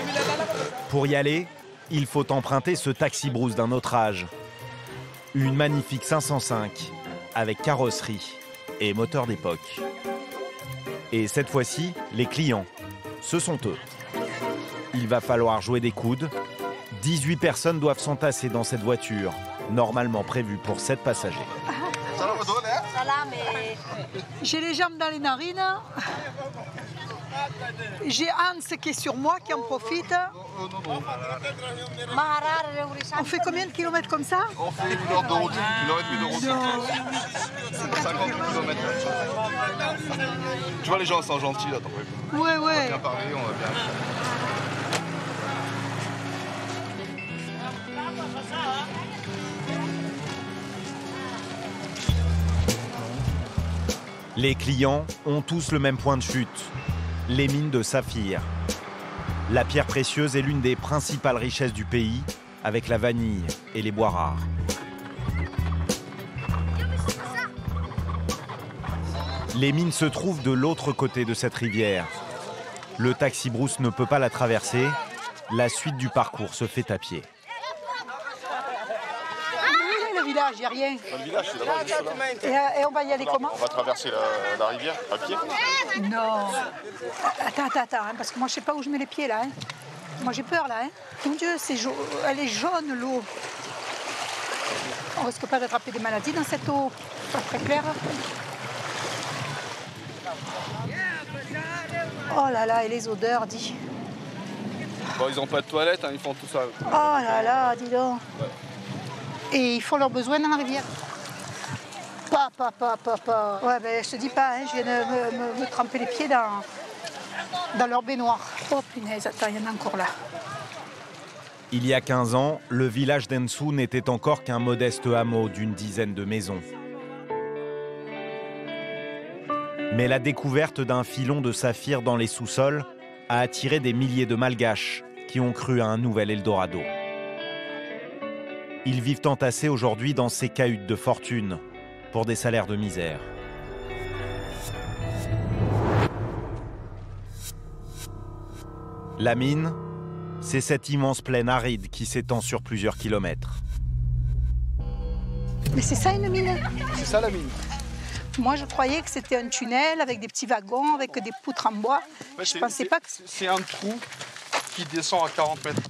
Pour y aller, il faut emprunter ce taxi-brousse d'un autre âge. Une magnifique 505 avec carrosserie et moteur d'époque. Et cette fois-ci, les clients, ce sont eux. Il va falloir jouer des coudes. 18 personnes doivent s'entasser dans cette voiture, normalement prévue pour 7 passagers. J'ai les jambes dans les narines. J'ai Hans qui est sur moi, qui en profite. On fait combien de kilomètres comme ça? On fait 1 heure de route. 1 heure et demie de route. 50 kilomètres. Tu vois, les gens sont gentils là. Ouais. On va bien parler, on va bien... Les clients ont tous le même point de chute, les mines de saphir. La pierre précieuse est l'une des principales richesses du pays, avec la vanille et les bois rares. Les mines se trouvent de l'autre côté de cette rivière. Le taxi-brousse ne peut pas la traverser. La suite du parcours se fait à pied. Le village, il n'y a rien. Le village, c'est là-bas, juste là. Et on va y aller comment? On va traverser la rivière à pied. Non. Attends, hein, parce que moi, je ne sais pas où je mets les pieds, là. Hein. Moi, j'ai peur, là. Hein. Mon Dieu, elle est jaune, l'eau. On ne risque pas d'attraper des maladies dans cette eau. Pas très clair. Oh là là, et les odeurs, dis. Bon, ils n'ont pas de toilette, hein, ils font tout ça. Oh là là, dis donc. Ouais. Et ils font leurs besoins dans la rivière. Pas. Ouais, ben je te dis pas, hein, je viens de me tremper les pieds dans leur baignoire. Oh punaise, attends, il y en a encore là. Il y a 15 ans, le village d'Ensou n'était encore qu'un modeste hameau d'une dizaine de maisons. Mais la découverte d'un filon de saphir dans les sous-sols a attiré des milliers de Malgaches qui ont cru à un nouvel Eldorado. Ils vivent entassés aujourd'hui dans ces cahutes de fortune pour des salaires de misère. La mine, c'est cette immense plaine aride qui s'étend sur plusieurs kilomètres. Mais c'est ça une mine? C'est ça la mine. Moi, je croyais que c'était un tunnel avec des petits wagons, avec des poutres en bois. Ouais, je pensais pas que... C'est un trou qui descend à 40 mètres.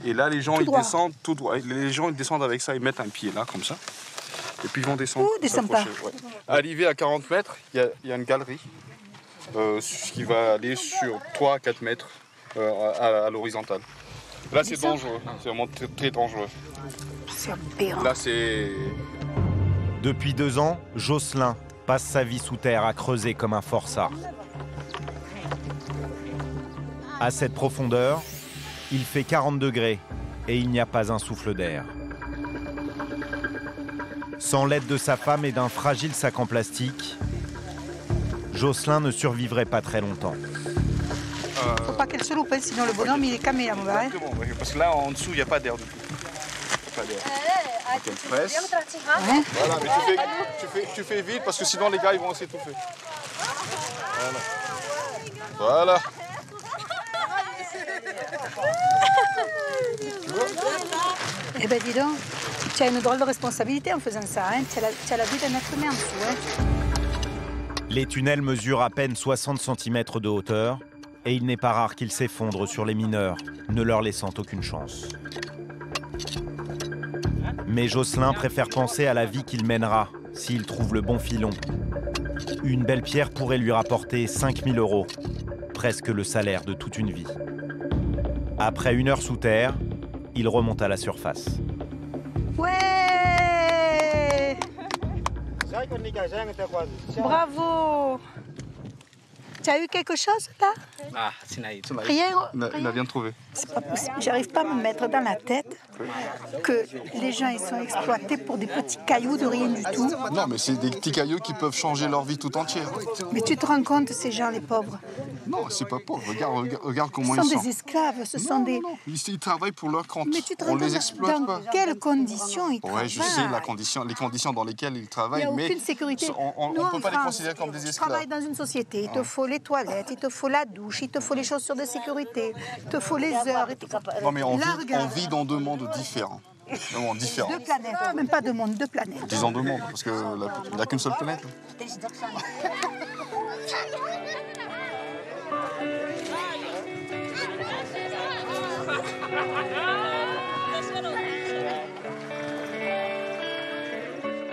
Et là, les gens, ils descendent tout droit. Les gens, ils descendent avec ça, ils mettent un pied là, comme ça. Et puis, ils vont descendre. Ouh, descends pas. Ouais. Arrivé à 40 mètres, il y a une galerie qui va aller sur 3 à 4 mètres à l'horizontale. Là, c'est dangereux. C'est vraiment très, très dangereux. C'est aberrant. Là, c'est... Depuis 2 ans, Jocelyn passe sa vie sous terre à creuser comme un forçat. À cette profondeur, il fait 40 degrés et il n'y a pas un souffle d'air. Sans l'aide de sa femme et d'un fragile sac en plastique, Jocelyn ne survivrait pas très longtemps. Faut pas qu'elle se loupe, hein, sinon le bonhomme il est camé là, mon gars. Exactement, parce que là en dessous il n'y a pas d'air du tout. Pas d'air. Okay, presse. Ouais. Voilà, mais tu fais vite parce que sinon les gars ils vont s'étouffer. Voilà. Eh ben dis donc, tu as une drôle de responsabilité en faisant ça, hein. Tu as la vie d'un être humain en dessous, hein. Les tunnels mesurent à peine 60 cm de hauteur et il n'est pas rare qu'ils s'effondrent sur les mineurs, ne leur laissant aucune chance. Mais Jocelyn préfère penser à la vie qu'il mènera s'il trouve le bon filon. Une belle pierre pourrait lui rapporter 5 000 €, presque le salaire de toute une vie. Après 1 heure sous terre, il remonte à la surface. Ouais! Bravo! Tu as eu quelque chose là? Rien? Il a bien trouvé. C'est pas possible. J'arrive pas à me mettre dans la tête que les gens ils sont exploités pour des petits cailloux de rien du tout. Non, mais c'est des petits cailloux qui peuvent changer leur vie tout entière. Mais tu te rends compte, ces gens, les pauvres? Non, c'est pas pauvre. Regarde comment ils sont. Ce sont des esclaves, ce sont des... Non, ils travaillent pour leur compte. Mais tu te on rends les compte exploite dans pas. quelles conditions ils travaillent? Ouais, je sais les conditions dans lesquelles ils travaillent, il n'y a mais aucune sécurité. On ne peut pas les considérer comme des esclaves. Tu travailles dans une société, il te faut les toilettes, il te faut la douche, il te faut les chaussures de sécurité, il te faut les heures. Non, mais on vit dans 2 mondes différents. Vraiment différents. 2 planètes, même pas 2 mondes, 2 planètes. Disons 2 mondes, parce qu'il n'y a qu'une seule planète.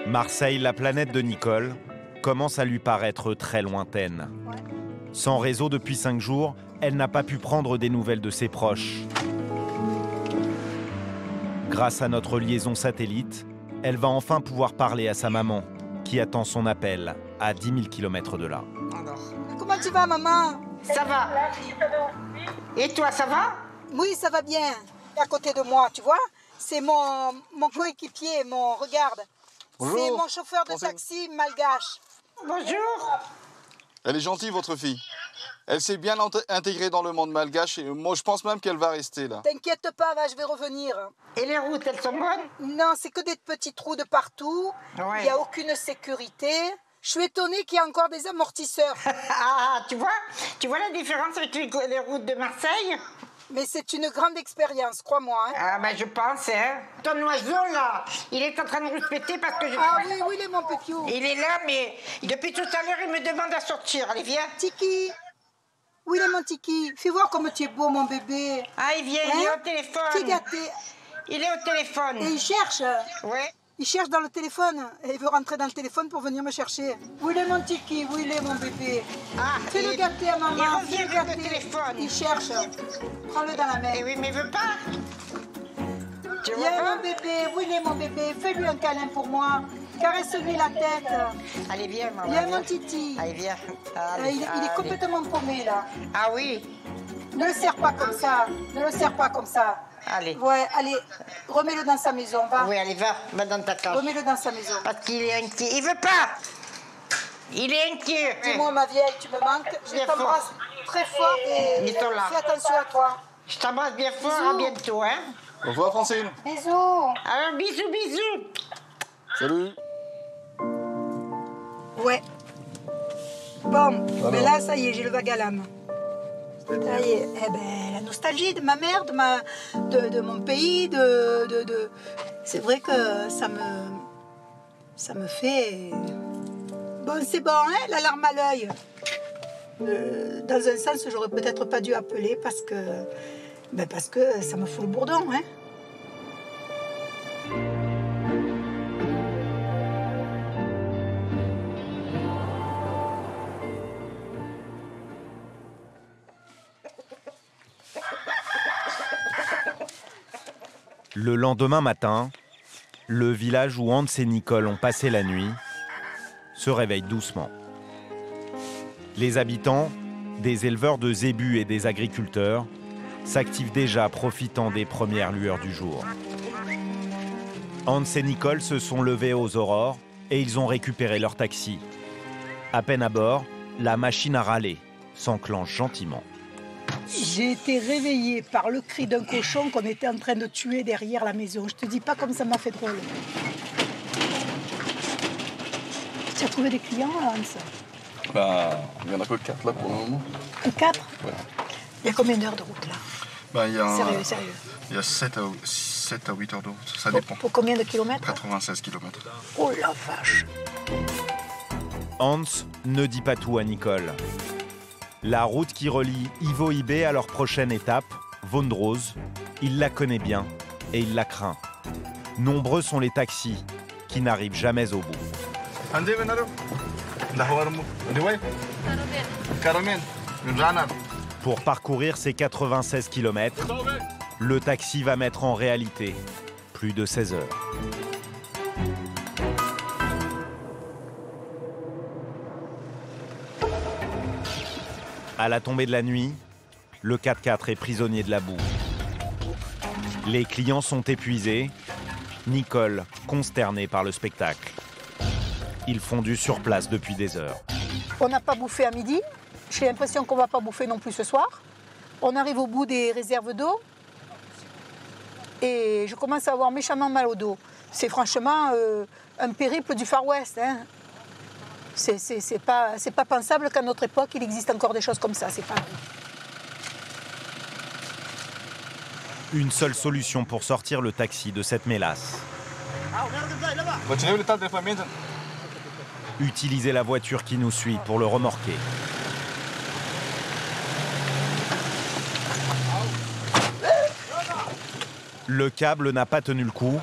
Marseille, la planète de Nicole, commence à lui paraître très lointaine. Sans réseau depuis 5 jours, elle n'a pas pu prendre des nouvelles de ses proches. Grâce à notre liaison satellite, elle va enfin pouvoir parler à sa maman, qui attend son appel à 10 000 km de là. Comment tu vas, maman? Ça va. Et toi, ça va? Oui, ça va bien. À côté de moi, tu vois, c'est mon coéquipier, regarde. C'est mon chauffeur de taxi malgache. Bonjour. Elle est gentille, votre fille. Elle s'est bien intégrée dans le monde malgache et moi, je pense même qu'elle va rester là. T'inquiète pas, je vais revenir. Et les routes, elles sont bonnes? Non, c'est que des petits trous de partout. Ouais. Il n'y a aucune sécurité. Je suis étonnée qu'il y ait encore des amortisseurs. Ah, tu vois la différence avec les routes de Marseille? Mais c'est une grande expérience, crois-moi. Hein. Ah, ben je pense, hein. Ton oiseau, là, il est en train de rouspéter parce que je... Ah oui, oui, il est mon pépiou. Il est là, mais depuis tout à l'heure, il me demande à sortir. Allez, viens. Tiki. Où il est mon Tiki? Fais voir comme tu es beau, mon bébé. Ah, il vient, il est au téléphone. T'es gâté. Il est au téléphone. Et il cherche. Ouais. Il cherche dans le téléphone. Et il veut rentrer dans le téléphone pour venir me chercher. Où il est mon Tiki? Où il est mon bébé? Ah, fais-le gâter à maman. Il revient vers le téléphone. Il cherche. Prends-le dans la main. Eh oui, mais il veut pas. Tu vois Viens, pas? mon bébé. Où il est mon bébé? Fais-lui un câlin pour moi. Caresse-lui la tête. Allez, viens, maman. Viens, mon Titi. Allez, viens. Allez, Il est complètement paumé, là. Ah oui. Ne le serre pas comme ça. Ne le serre pas comme ça. Allez. Ouais, allez, remets-le dans sa maison, va. Oui, allez, va dans ta cage. Remets-le dans sa maison. Parce qu'il est inquiet. Il veut pas. Il est inquiet. Dis-moi, ma vieille, tu me manques. Je t'embrasse très fort et fais attention à toi. Je t'embrasse bien fort. Bisous. À bientôt, hein. Au revoir, Francine. Bisous. Alors, bisous, bisous. Salut. Ouais. Bon, mais là, ça y est, j'ai le vague à l'âme. Ça y est. Eh ben, la nostalgie de ma mère, de mon pays, C'est vrai que ça me fait... Bon, c'est bon, hein, la larme à l'œil. Dans un sens, j'aurais peut-être pas dû appeler parce que ça me fout le bourdon, hein. Le lendemain matin, le village où Hans et Nicole ont passé la nuit se réveille doucement. Les habitants, des éleveurs de zébus et des agriculteurs, s'activent déjà profitant des premières lueurs du jour. Hans et Nicole se sont levés aux aurores et ils ont récupéré leur taxi. À peine à bord, la machine à râler s'enclenche gentiment. J'ai été réveillée par le cri d'un cochon qu'on était en train de tuer derrière la maison. Je te dis pas comme ça m'a fait drôle. Tu as trouvé des clients, Hans? Bah, il n'y en a que 4 là pour le moment. Que 4? Ouais. Il y a combien d'heures de route là? Bah, il y a... Sérieux. Il y a 7 à 8 heures de route, ça dépend. Pour combien de kilomètres? 96 km. Oh la vache! Hans ne dit pas tout à Nicole. La route qui relie Ivo-Ibé à leur prochaine étape, Vondrose, il la connaît bien et il la craint. Nombreux sont les taxis qui n'arrivent jamais au bout. Pour parcourir ces 96 km, le taxi va mettre en réalité plus de 16 heures. À la tombée de la nuit, le 4x4 est prisonnier de la boue. Les clients sont épuisés, Nicole consternée par le spectacle. Ils fondent sur place depuis des heures. On n'a pas bouffé à midi. J'ai l'impression qu'on ne va pas bouffer non plus ce soir. On arrive au bout des réserves d'eau. Et je commence à avoir méchamment mal au dos. C'est franchement un périple du Far West. Hein. C'est pas pensable qu'à notre époque, il existe encore des choses comme ça. C'est pas vrai. Une seule solution pour sortir le taxi de cette mélasse. Utiliser la voiture qui nous suit pour le remorquer. Le câble n'a pas tenu le coup,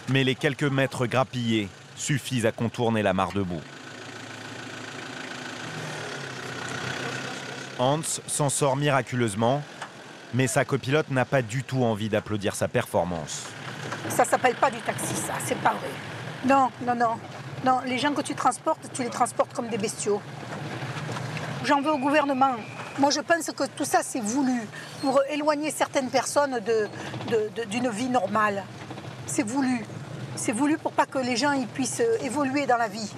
mais les quelques mètres grappillés suffisent à contourner la mare de boue. Hans s'en sort miraculeusement, mais sa copilote n'a pas du tout envie d'applaudir sa performance. Ça s'appelle pas du taxi, ça, c'est pas vrai. Non, non, non. Non, les gens que tu transportes, tu les transportes comme des bestiaux. J'en veux au gouvernement. Moi, je pense que tout ça, c'est voulu pour éloigner certaines personnes d'une vie normale. C'est voulu. C'est voulu pour pas que les gens ils puissent évoluer dans la vie.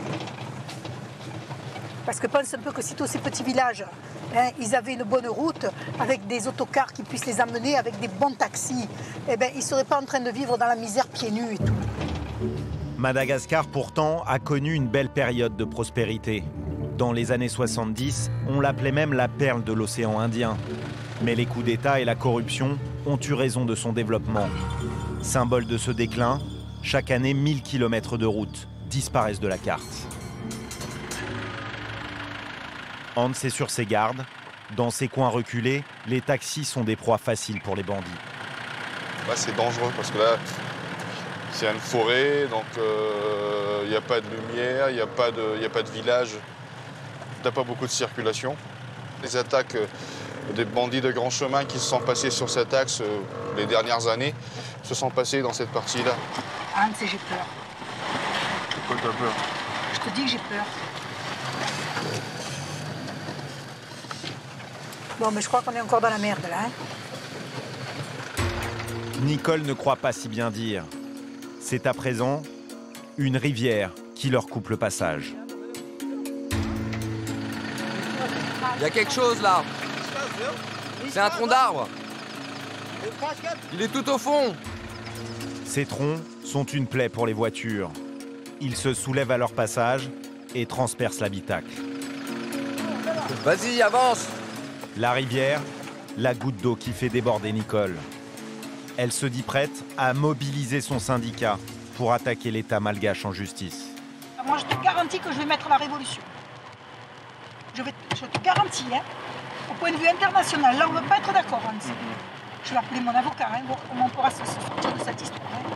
Parce que pense un peu que sitôt ces petits villages, hein, ils avaient une bonne route avec des autocars qui puissent les amener, avec des bons taxis, eh ben, ils ne seraient pas en train de vivre dans la misère pieds nus et tout. Madagascar, pourtant, a connu une belle période de prospérité. Dans les années 70, on l'appelait même la perle de l'océan Indien. Mais les coups d'État et la corruption ont eu raison de son développement. Symbole de ce déclin, chaque année 1000 km de route disparaissent de la carte. Hans est sur ses gardes. Dans ces coins reculés, les taxis sont des proies faciles pour les bandits. Là, c'est dangereux parce que là, c'est une forêt, donc il n'y a pas de lumière, il n'y a pas de village, il n'y a pas beaucoup de circulation. Les attaques des bandits de grand chemin qui se sont passés sur cet axe les dernières années se sont passés dans cette partie-là. Hans, j'ai peur. Pourquoi tu as peur? Je te dis que j'ai peur. Bon, mais je crois qu'on est encore dans la merde, là. Hein. Nicole ne croit pas si bien dire. C'est à présent une rivière qui leur coupe le passage. Il y a quelque chose, là. C'est un tronc d'arbre. Il est tout au fond. Ces troncs sont une plaie pour les voitures. Ils se soulèvent à leur passage et transpercent l'habitacle. Vas-y, avance. La rivière, la goutte d'eau qui fait déborder Nicole. Elle se dit prête à mobiliser son syndicat pour attaquer l'État malgache en justice. Moi, je te garantis que je vais mettre la révolution. Je te garantis, hein. Au point de vue international, là, on ne veut pas être d'accord, Hans. Je vais appeler mon avocat, hein, voir comment on pourra se sortir de cette histoire. Hein.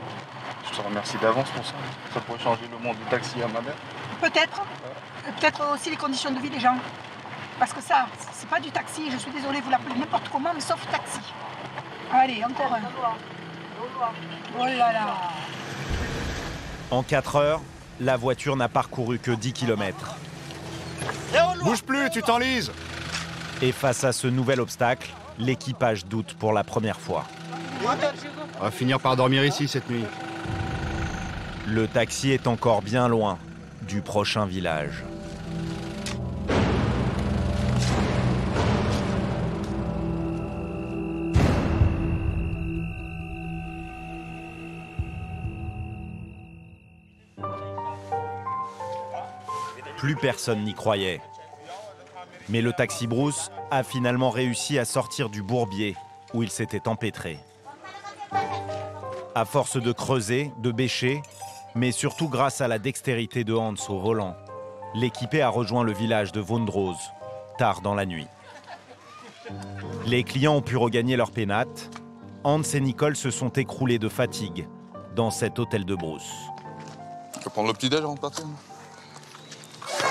Je te remercie d'avance pour ça. Ça pourrait changer le monde du taxi à ma mère. Peut-être. Peut-être aussi les conditions de vie des gens. Parce que ça, c'est pas du taxi, je suis désolée, vous l'appelez n'importe comment, mais sauf taxi. Allez, encore un. Oh là là. En 4 heures, la voiture n'a parcouru que 10 km. Bouge plus, tu t'enlises. Et face à ce nouvel obstacle, l'équipage doute pour la première fois. On va finir par dormir ici cette nuit. Le taxi est encore bien loin du prochain village. Plus personne n'y croyait. Mais le taxi brousse a finalement réussi à sortir du bourbier où il s'était empêtré. À force de creuser, de bêcher, mais surtout grâce à la dextérité de Hans au volant, l'équipé a rejoint le village de Vondrose, tard dans la nuit. Les clients ont pu regagner leur pénate. Hans et Nicole se sont écroulés de fatigue dans cet hôtel de brousse. Tu vas prendre le petit déj avant de partir?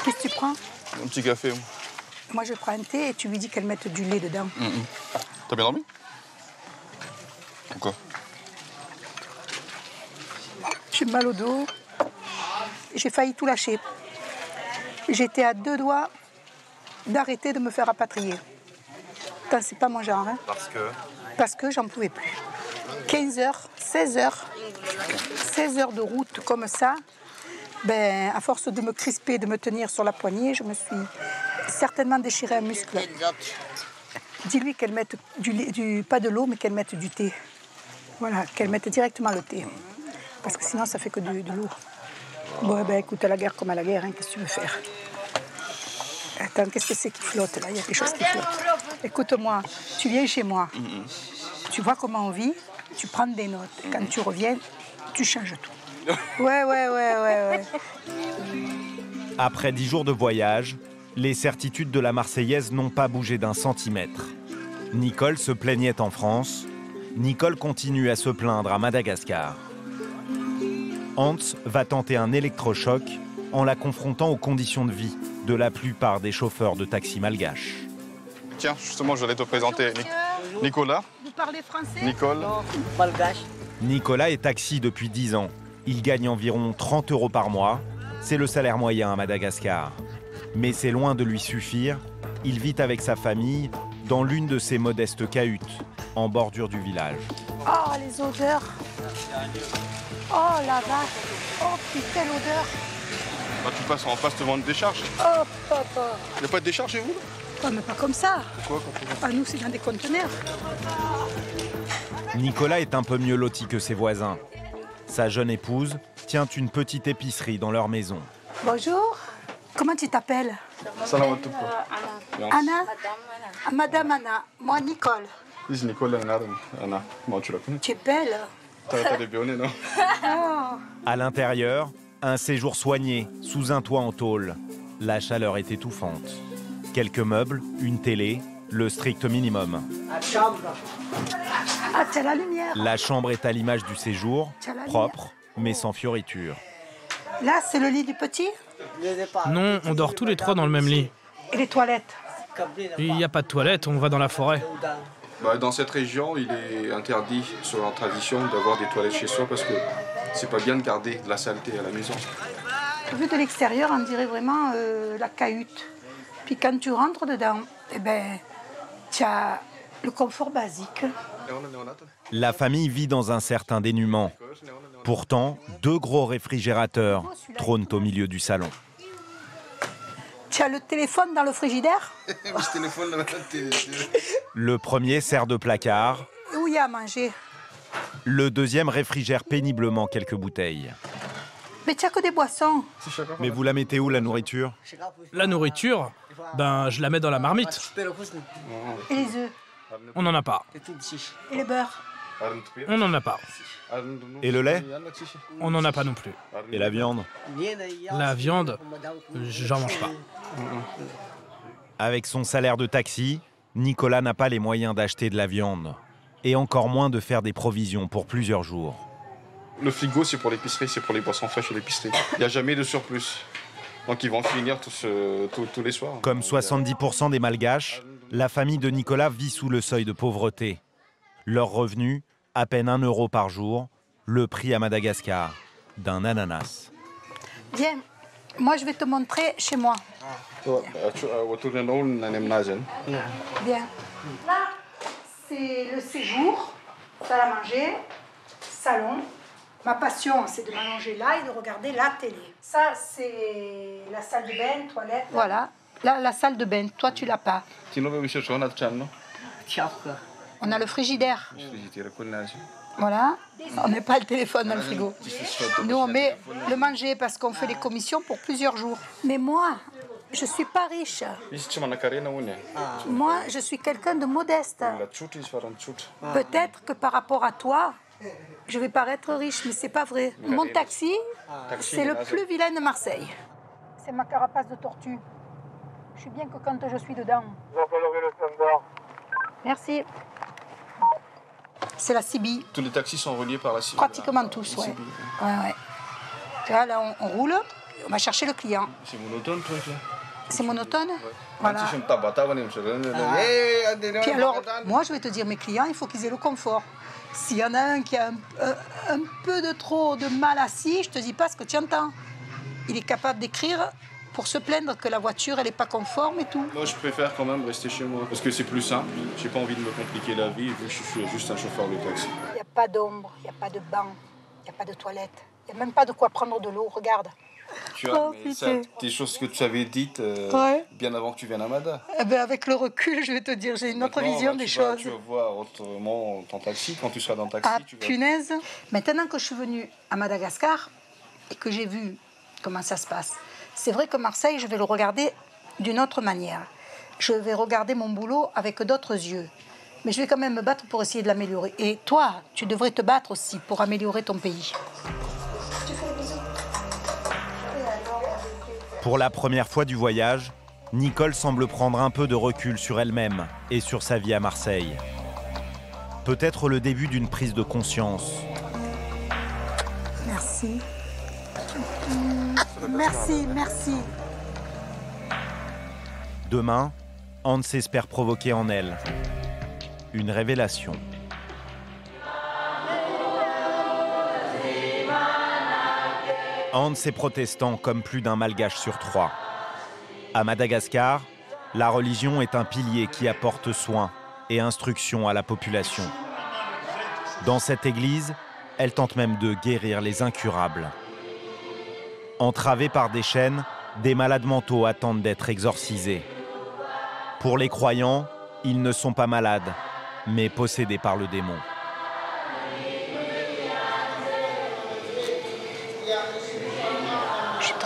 Qu'est-ce que tu prends? Un petit café. Moi, je prends un thé et tu lui dis qu'elle mette du lait dedans. T'as bien dormi? Pourquoi? J'ai mal au dos. J'ai failli tout lâcher. J'étais à 2 doigts d'arrêter de me faire rapatrier. Putain, c'est pas mon genre. Hein. Parce que j'en pouvais plus. 15 heures, 16 heures, 16 heures de route comme ça. Ben, à force de me crisper, de me tenir sur la poignée, je me suis certainement déchiré un muscle. Dis-lui qu'elle mette pas de l'eau, mais qu'elle mette du thé. Voilà, qu'elle mette directement le thé. Parce que sinon, ça fait que de l'eau. Bon, ben écoute, à la guerre comme à la guerre, hein, qu'est-ce que tu veux faire? Attends, qu'est-ce que c'est qui flotte là? Il y a quelque chose qui flotte. Écoute-moi, tu viens chez moi. Tu vois comment on vit, tu prends des notes. Quand tu reviens, tu changes tout. Ouais. Après 10 jours de voyage, les certitudes de la Marseillaise n'ont pas bougé d'un centimètre. Nicole se plaignait en France. Nicole continue à se plaindre à Madagascar. Hans va tenter un électrochoc en la confrontant aux conditions de vie de la plupart des chauffeurs de taxi malgaches. Tiens, justement, j'allais te présenter Nicolas. Vous parlez français? Nicole. Malgache. Nicolas est taxi depuis 10 ans. Il gagne environ 30 € par mois. C'est le salaire moyen à Madagascar. Mais c'est loin de lui suffire. Il vit avec sa famille dans l'une de ses modestes cahutes, en bordure du village. Oh, les odeurs! Oh, la vache! Oh, putain, l'odeur! Bah, tu passes en face devant une décharge. Oh, papa! Il n'y a pas de décharge chez vous? Oh, mais pas comme ça! Pourquoi? Ah, nous, c'est dans des conteneurs. Nicolas est un peu mieux loti que ses voisins. Sa jeune épouse tient une petite épicerie dans leur maison. Bonjour. Comment tu t'appelles? Anna. Madame Anna. Moi, Nicole. Tu es belle. À l'intérieur, un séjour soigné, sous un toit en tôle. La chaleur est étouffante. Quelques meubles, une télé, le strict minimum. Ah, tu as la lumière. La chambre est à l'image du séjour, propre, mais sans fioritures. Là, c'est le lit du petit? Non, on dort tous les trois dans le même lit. Et les toilettes? Il n'y a pas de toilette, on va dans la forêt. Dans cette région, il est interdit, selon la tradition, d'avoir des toilettes chez soi parce que c'est pas bien de garder de la saleté à la maison. Vu de l'extérieur, on dirait vraiment la cahute. Puis quand tu rentres dedans, eh ben, tu as le confort basique. La famille vit dans un certain dénuement. Pourtant, 2 gros réfrigérateurs trônent au milieu du salon. Tu as le téléphone dans le frigidaire? Le premier sert de placard. Où il y a à manger? Le deuxième réfrigère péniblement quelques bouteilles. Mais tu n'as que des boissons. Mais vous la mettez où, la nourriture? La nourriture, je la mets dans la marmite. Et les œufs? On n'en a pas. Et le beurre? On n'en a pas. Et le lait? On n'en a pas non plus. Et la viande? La viande, j'en mange pas. Avec son salaire de taxi, Nicolas n'a pas les moyens d'acheter de la viande. Et encore moins de faire des provisions pour plusieurs jours. Le frigo, c'est pour l'épicerie, c'est pour les boissons fraîches et l'épicerie. Il n'y a jamais de surplus. Donc ils vont finir tous les soirs. Comme 70% des Malgaches, la famille de Nicolas vit sous le seuil de pauvreté. Leur revenu, à peine 1 euro par jour, le prix à Madagascar d'un ananas. Viens, moi je vais te montrer chez moi. Bien. Là, c'est le séjour, salle à manger, salon. Ma passion, c'est de m'allonger là et de regarder la télé. Ça, c'est la salle de bain, toilette. Voilà. Là, la salle de bain. Toi, tu l'as pas. On a le frigidaire. Voilà. On met pas le téléphone dans le frigo. Nous, on met le manger parce qu'on fait des commissions pour plusieurs jours. Mais moi, je suis pas riche. Moi, je suis quelqu'un de modeste. Peut-être que par rapport à toi, je vais paraître riche, mais c'est pas vrai. Mon taxi, c'est le plus vilain de Marseille. C'est ma carapace de tortue. Je suis bien que quand je suis dedans. Merci. C'est la CB. Tous les taxis sont reliés par la CB. Pratiquement tous, ouais. Ouais. Tu vois, là, on roule, on va chercher le client. C'est monotone, toi, là. C'est monotone? Voilà. Puis alors, moi, je vais te dire, mes clients, il faut qu'ils aient le confort. S'il y en a un qui a un peu de trop de mal assis, je te dis pas ce que tu entends. Il est capable d'écrire pour se plaindre que la voiture, elle n'est pas conforme et tout. Moi, je préfère quand même rester chez moi, parce que c'est plus simple. J'ai pas envie de me compliquer la vie, vu que je suis juste un chauffeur de taxi. Il n'y a pas d'ombre, il n'y a pas de banc, il n'y a pas de toilette. Il n'y a même pas de quoi prendre de l'eau, regarde. Tu vois, mais ça, des choses que tu avais dites bien avant que tu viennes à Mada. Eh ben, avec le recul, je vais te dire, j'ai une autre vision des choses. Tu vas voir autrement ton taxi, quand tu seras dans le taxi. Ah, punaise. Maintenant que je suis venue à Madagascar et que j'ai vu comment ça se passe, c'est vrai que Marseille, je vais le regarder d'une autre manière. Je vais regarder mon boulot avec d'autres yeux. Mais je vais quand même me battre pour essayer de l'améliorer. Et toi, tu devrais te battre aussi pour améliorer ton pays. Pour la première fois du voyage, Nicole semble prendre un peu de recul sur elle-même et sur sa vie à Marseille. Peut-être le début d'une prise de conscience. Merci. Merci. Demain, Hans espère provoquer en elle une révélation. Hans est protestant comme plus d'un Malgache sur 3. À Madagascar, la religion est un pilier qui apporte soin et instruction à la population. Dans cette église, elle tente même de guérir les incurables. Entravés par des chaînes, des malades mentaux attendent d'être exorcisés. Pour les croyants, ils ne sont pas malades, mais possédés par le démon.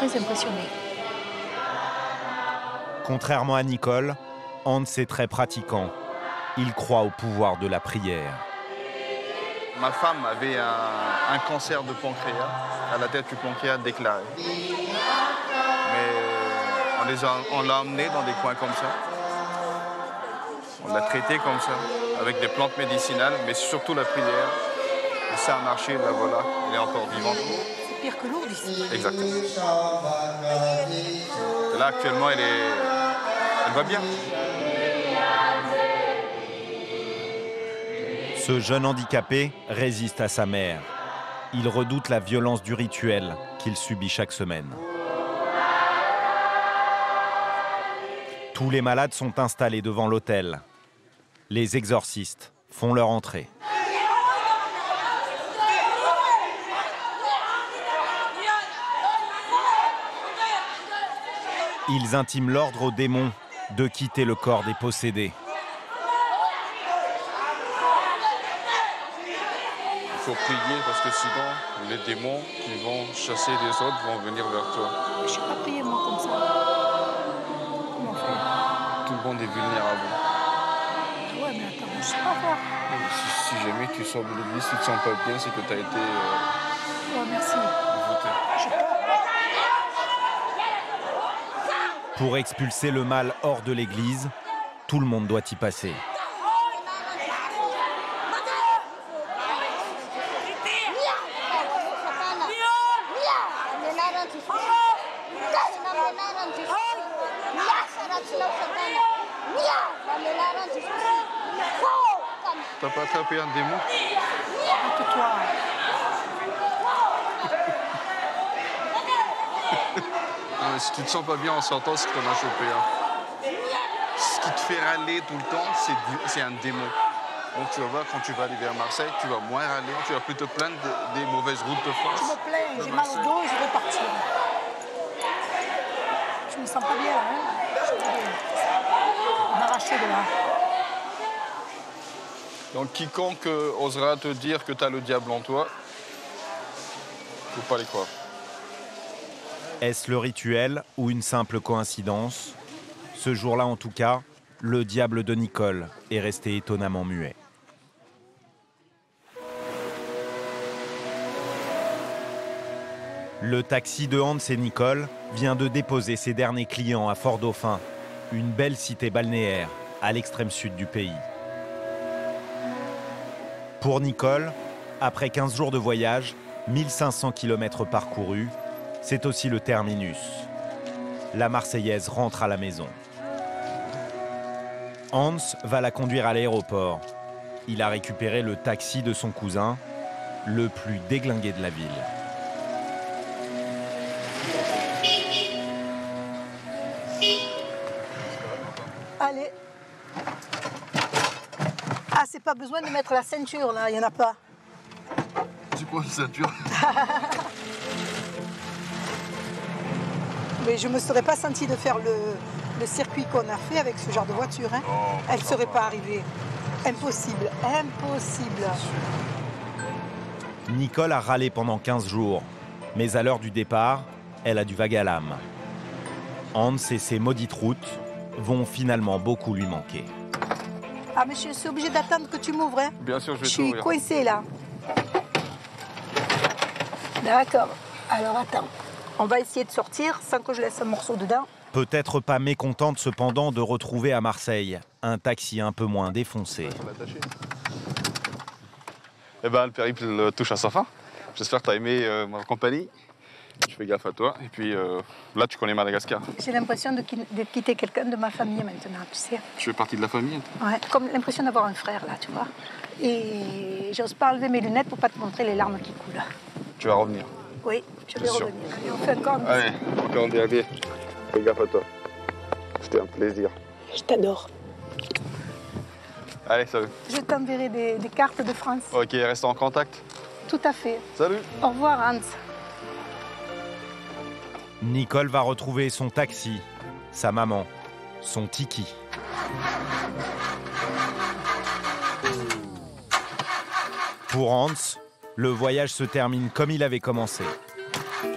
très impressionnée. Contrairement à Nicole, Hans est très pratiquant. Il croit au pouvoir de la prière. Ma femme avait un cancer de pancréas, à la tête du pancréas déclaré. Mais on l'a emmené dans des coins comme ça. On l'a traité comme ça, avec des plantes médicinales, mais surtout la prière. Et ça a marché, là voilà, elle est encore vivante. C'est pire que Lourdes ici. Exactement. Et là, actuellement, elle va bien. Ce jeune handicapé résiste à sa mère. Il redoute la violence du rituel qu'il subit chaque semaine. Tous les malades sont installés devant l'autel. Les exorcistes font leur entrée. Ils intiment l'ordre aux démons de quitter le corps des possédés. Il faut prier parce que sinon, les démons qui vont chasser les autres vont venir vers toi. Je ne suis pas prier moi comme ça. Comment faire? Tout le monde est vulnérable. Ouais, mais attends, je ne sais pas faire. Si jamais tu sors de l'église, tu ne te sens pas bien, c'est que tu as été Ouais, merci. voté. Pour expulser le mal hors de l'église, tout le monde doit y passer. T'as pas attrapé un démon? Arrête-toi. Si tu te sens pas bien en sortant, c'est que t'en as chopé un. Ce qui te fait râler tout le temps, c'est un démon. Donc tu vas voir, quand tu vas aller vers Marseille, tu vas moins râler, tu vas plus te plaindre des mauvaises routes de France. Je me plains, j'ai mal au dos et je vais partir. Je me sens pas bien, hein. Je vais m'arracher de là. Donc quiconque osera te dire que tu as le diable en toi, faut pas les croire. Est-ce le rituel ou une simple coïncidence? Ce jour-là, en tout cas, le diable de Nicole est resté étonnamment muet. Le taxi de Hans et Nicole vient de déposer ses derniers clients à Fort-Dauphin, une belle cité balnéaire à l'extrême sud du pays. Pour Nicole, après 15 jours de voyage, 1500 km parcourus, c'est aussi le terminus. La Marseillaise rentre à la maison. Hans va la conduire à l'aéroport. Il a récupéré le taxi de son cousin, le plus déglingué de la ville. Allez. Ah, c'est pas besoin de mettre la ceinture, là, il n'y en a pas. C'est quoi une ceinture? Mais je ne me serais pas sentie de faire le circuit qu'on a fait avec ce genre de voiture. Hein. Oh, elle ne serait pas arrivée. Impossible, impossible. Nicole a râlé pendant 15 jours, mais à l'heure du départ, elle a du vague à l'âme. Hans et ses maudites routes vont finalement beaucoup lui manquer. Ah, mais je suis obligée d'attendre que tu m'ouvres. Hein. Bien sûr, je vais t'ouvrir. Je suis coincée là. D'accord. Alors attends. On va essayer de sortir sans que je laisse un morceau dedans. Peut-être pas mécontente cependant de retrouver à Marseille un taxi un peu moins défoncé. Eh ben, le périple touche à sa fin. J'espère que tu as aimé ma compagnie. Je fais gaffe à toi. Et puis là, tu connais Madagascar. J'ai l'impression de quitter quelqu'un de ma famille maintenant, tu sais. Tu fais partie de la famille? Ouais, comme l'impression d'avoir un frère là, tu vois. Et j'ose pas enlever mes lunettes pour pas te montrer les larmes qui coulent. Tu vas revenir? Oui, je vais revenir. Allez, on fait encore un bisou. Allez, encore un dernier. Fais gaffe à toi. C'était un plaisir. Je t'adore. Allez, salut. Je t'enverrai des cartes de France. Ok, reste en contact. Tout à fait. Salut. Au revoir, Hans. Nicole va retrouver son taxi, sa maman, son tiki. Pour Hans, le voyage se termine comme il avait commencé.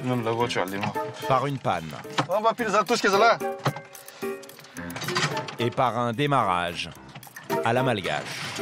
Même la voiture, elle démarre. Par une panne. On va piler tous qu'est-ce là. Et par un démarrage à la malgache.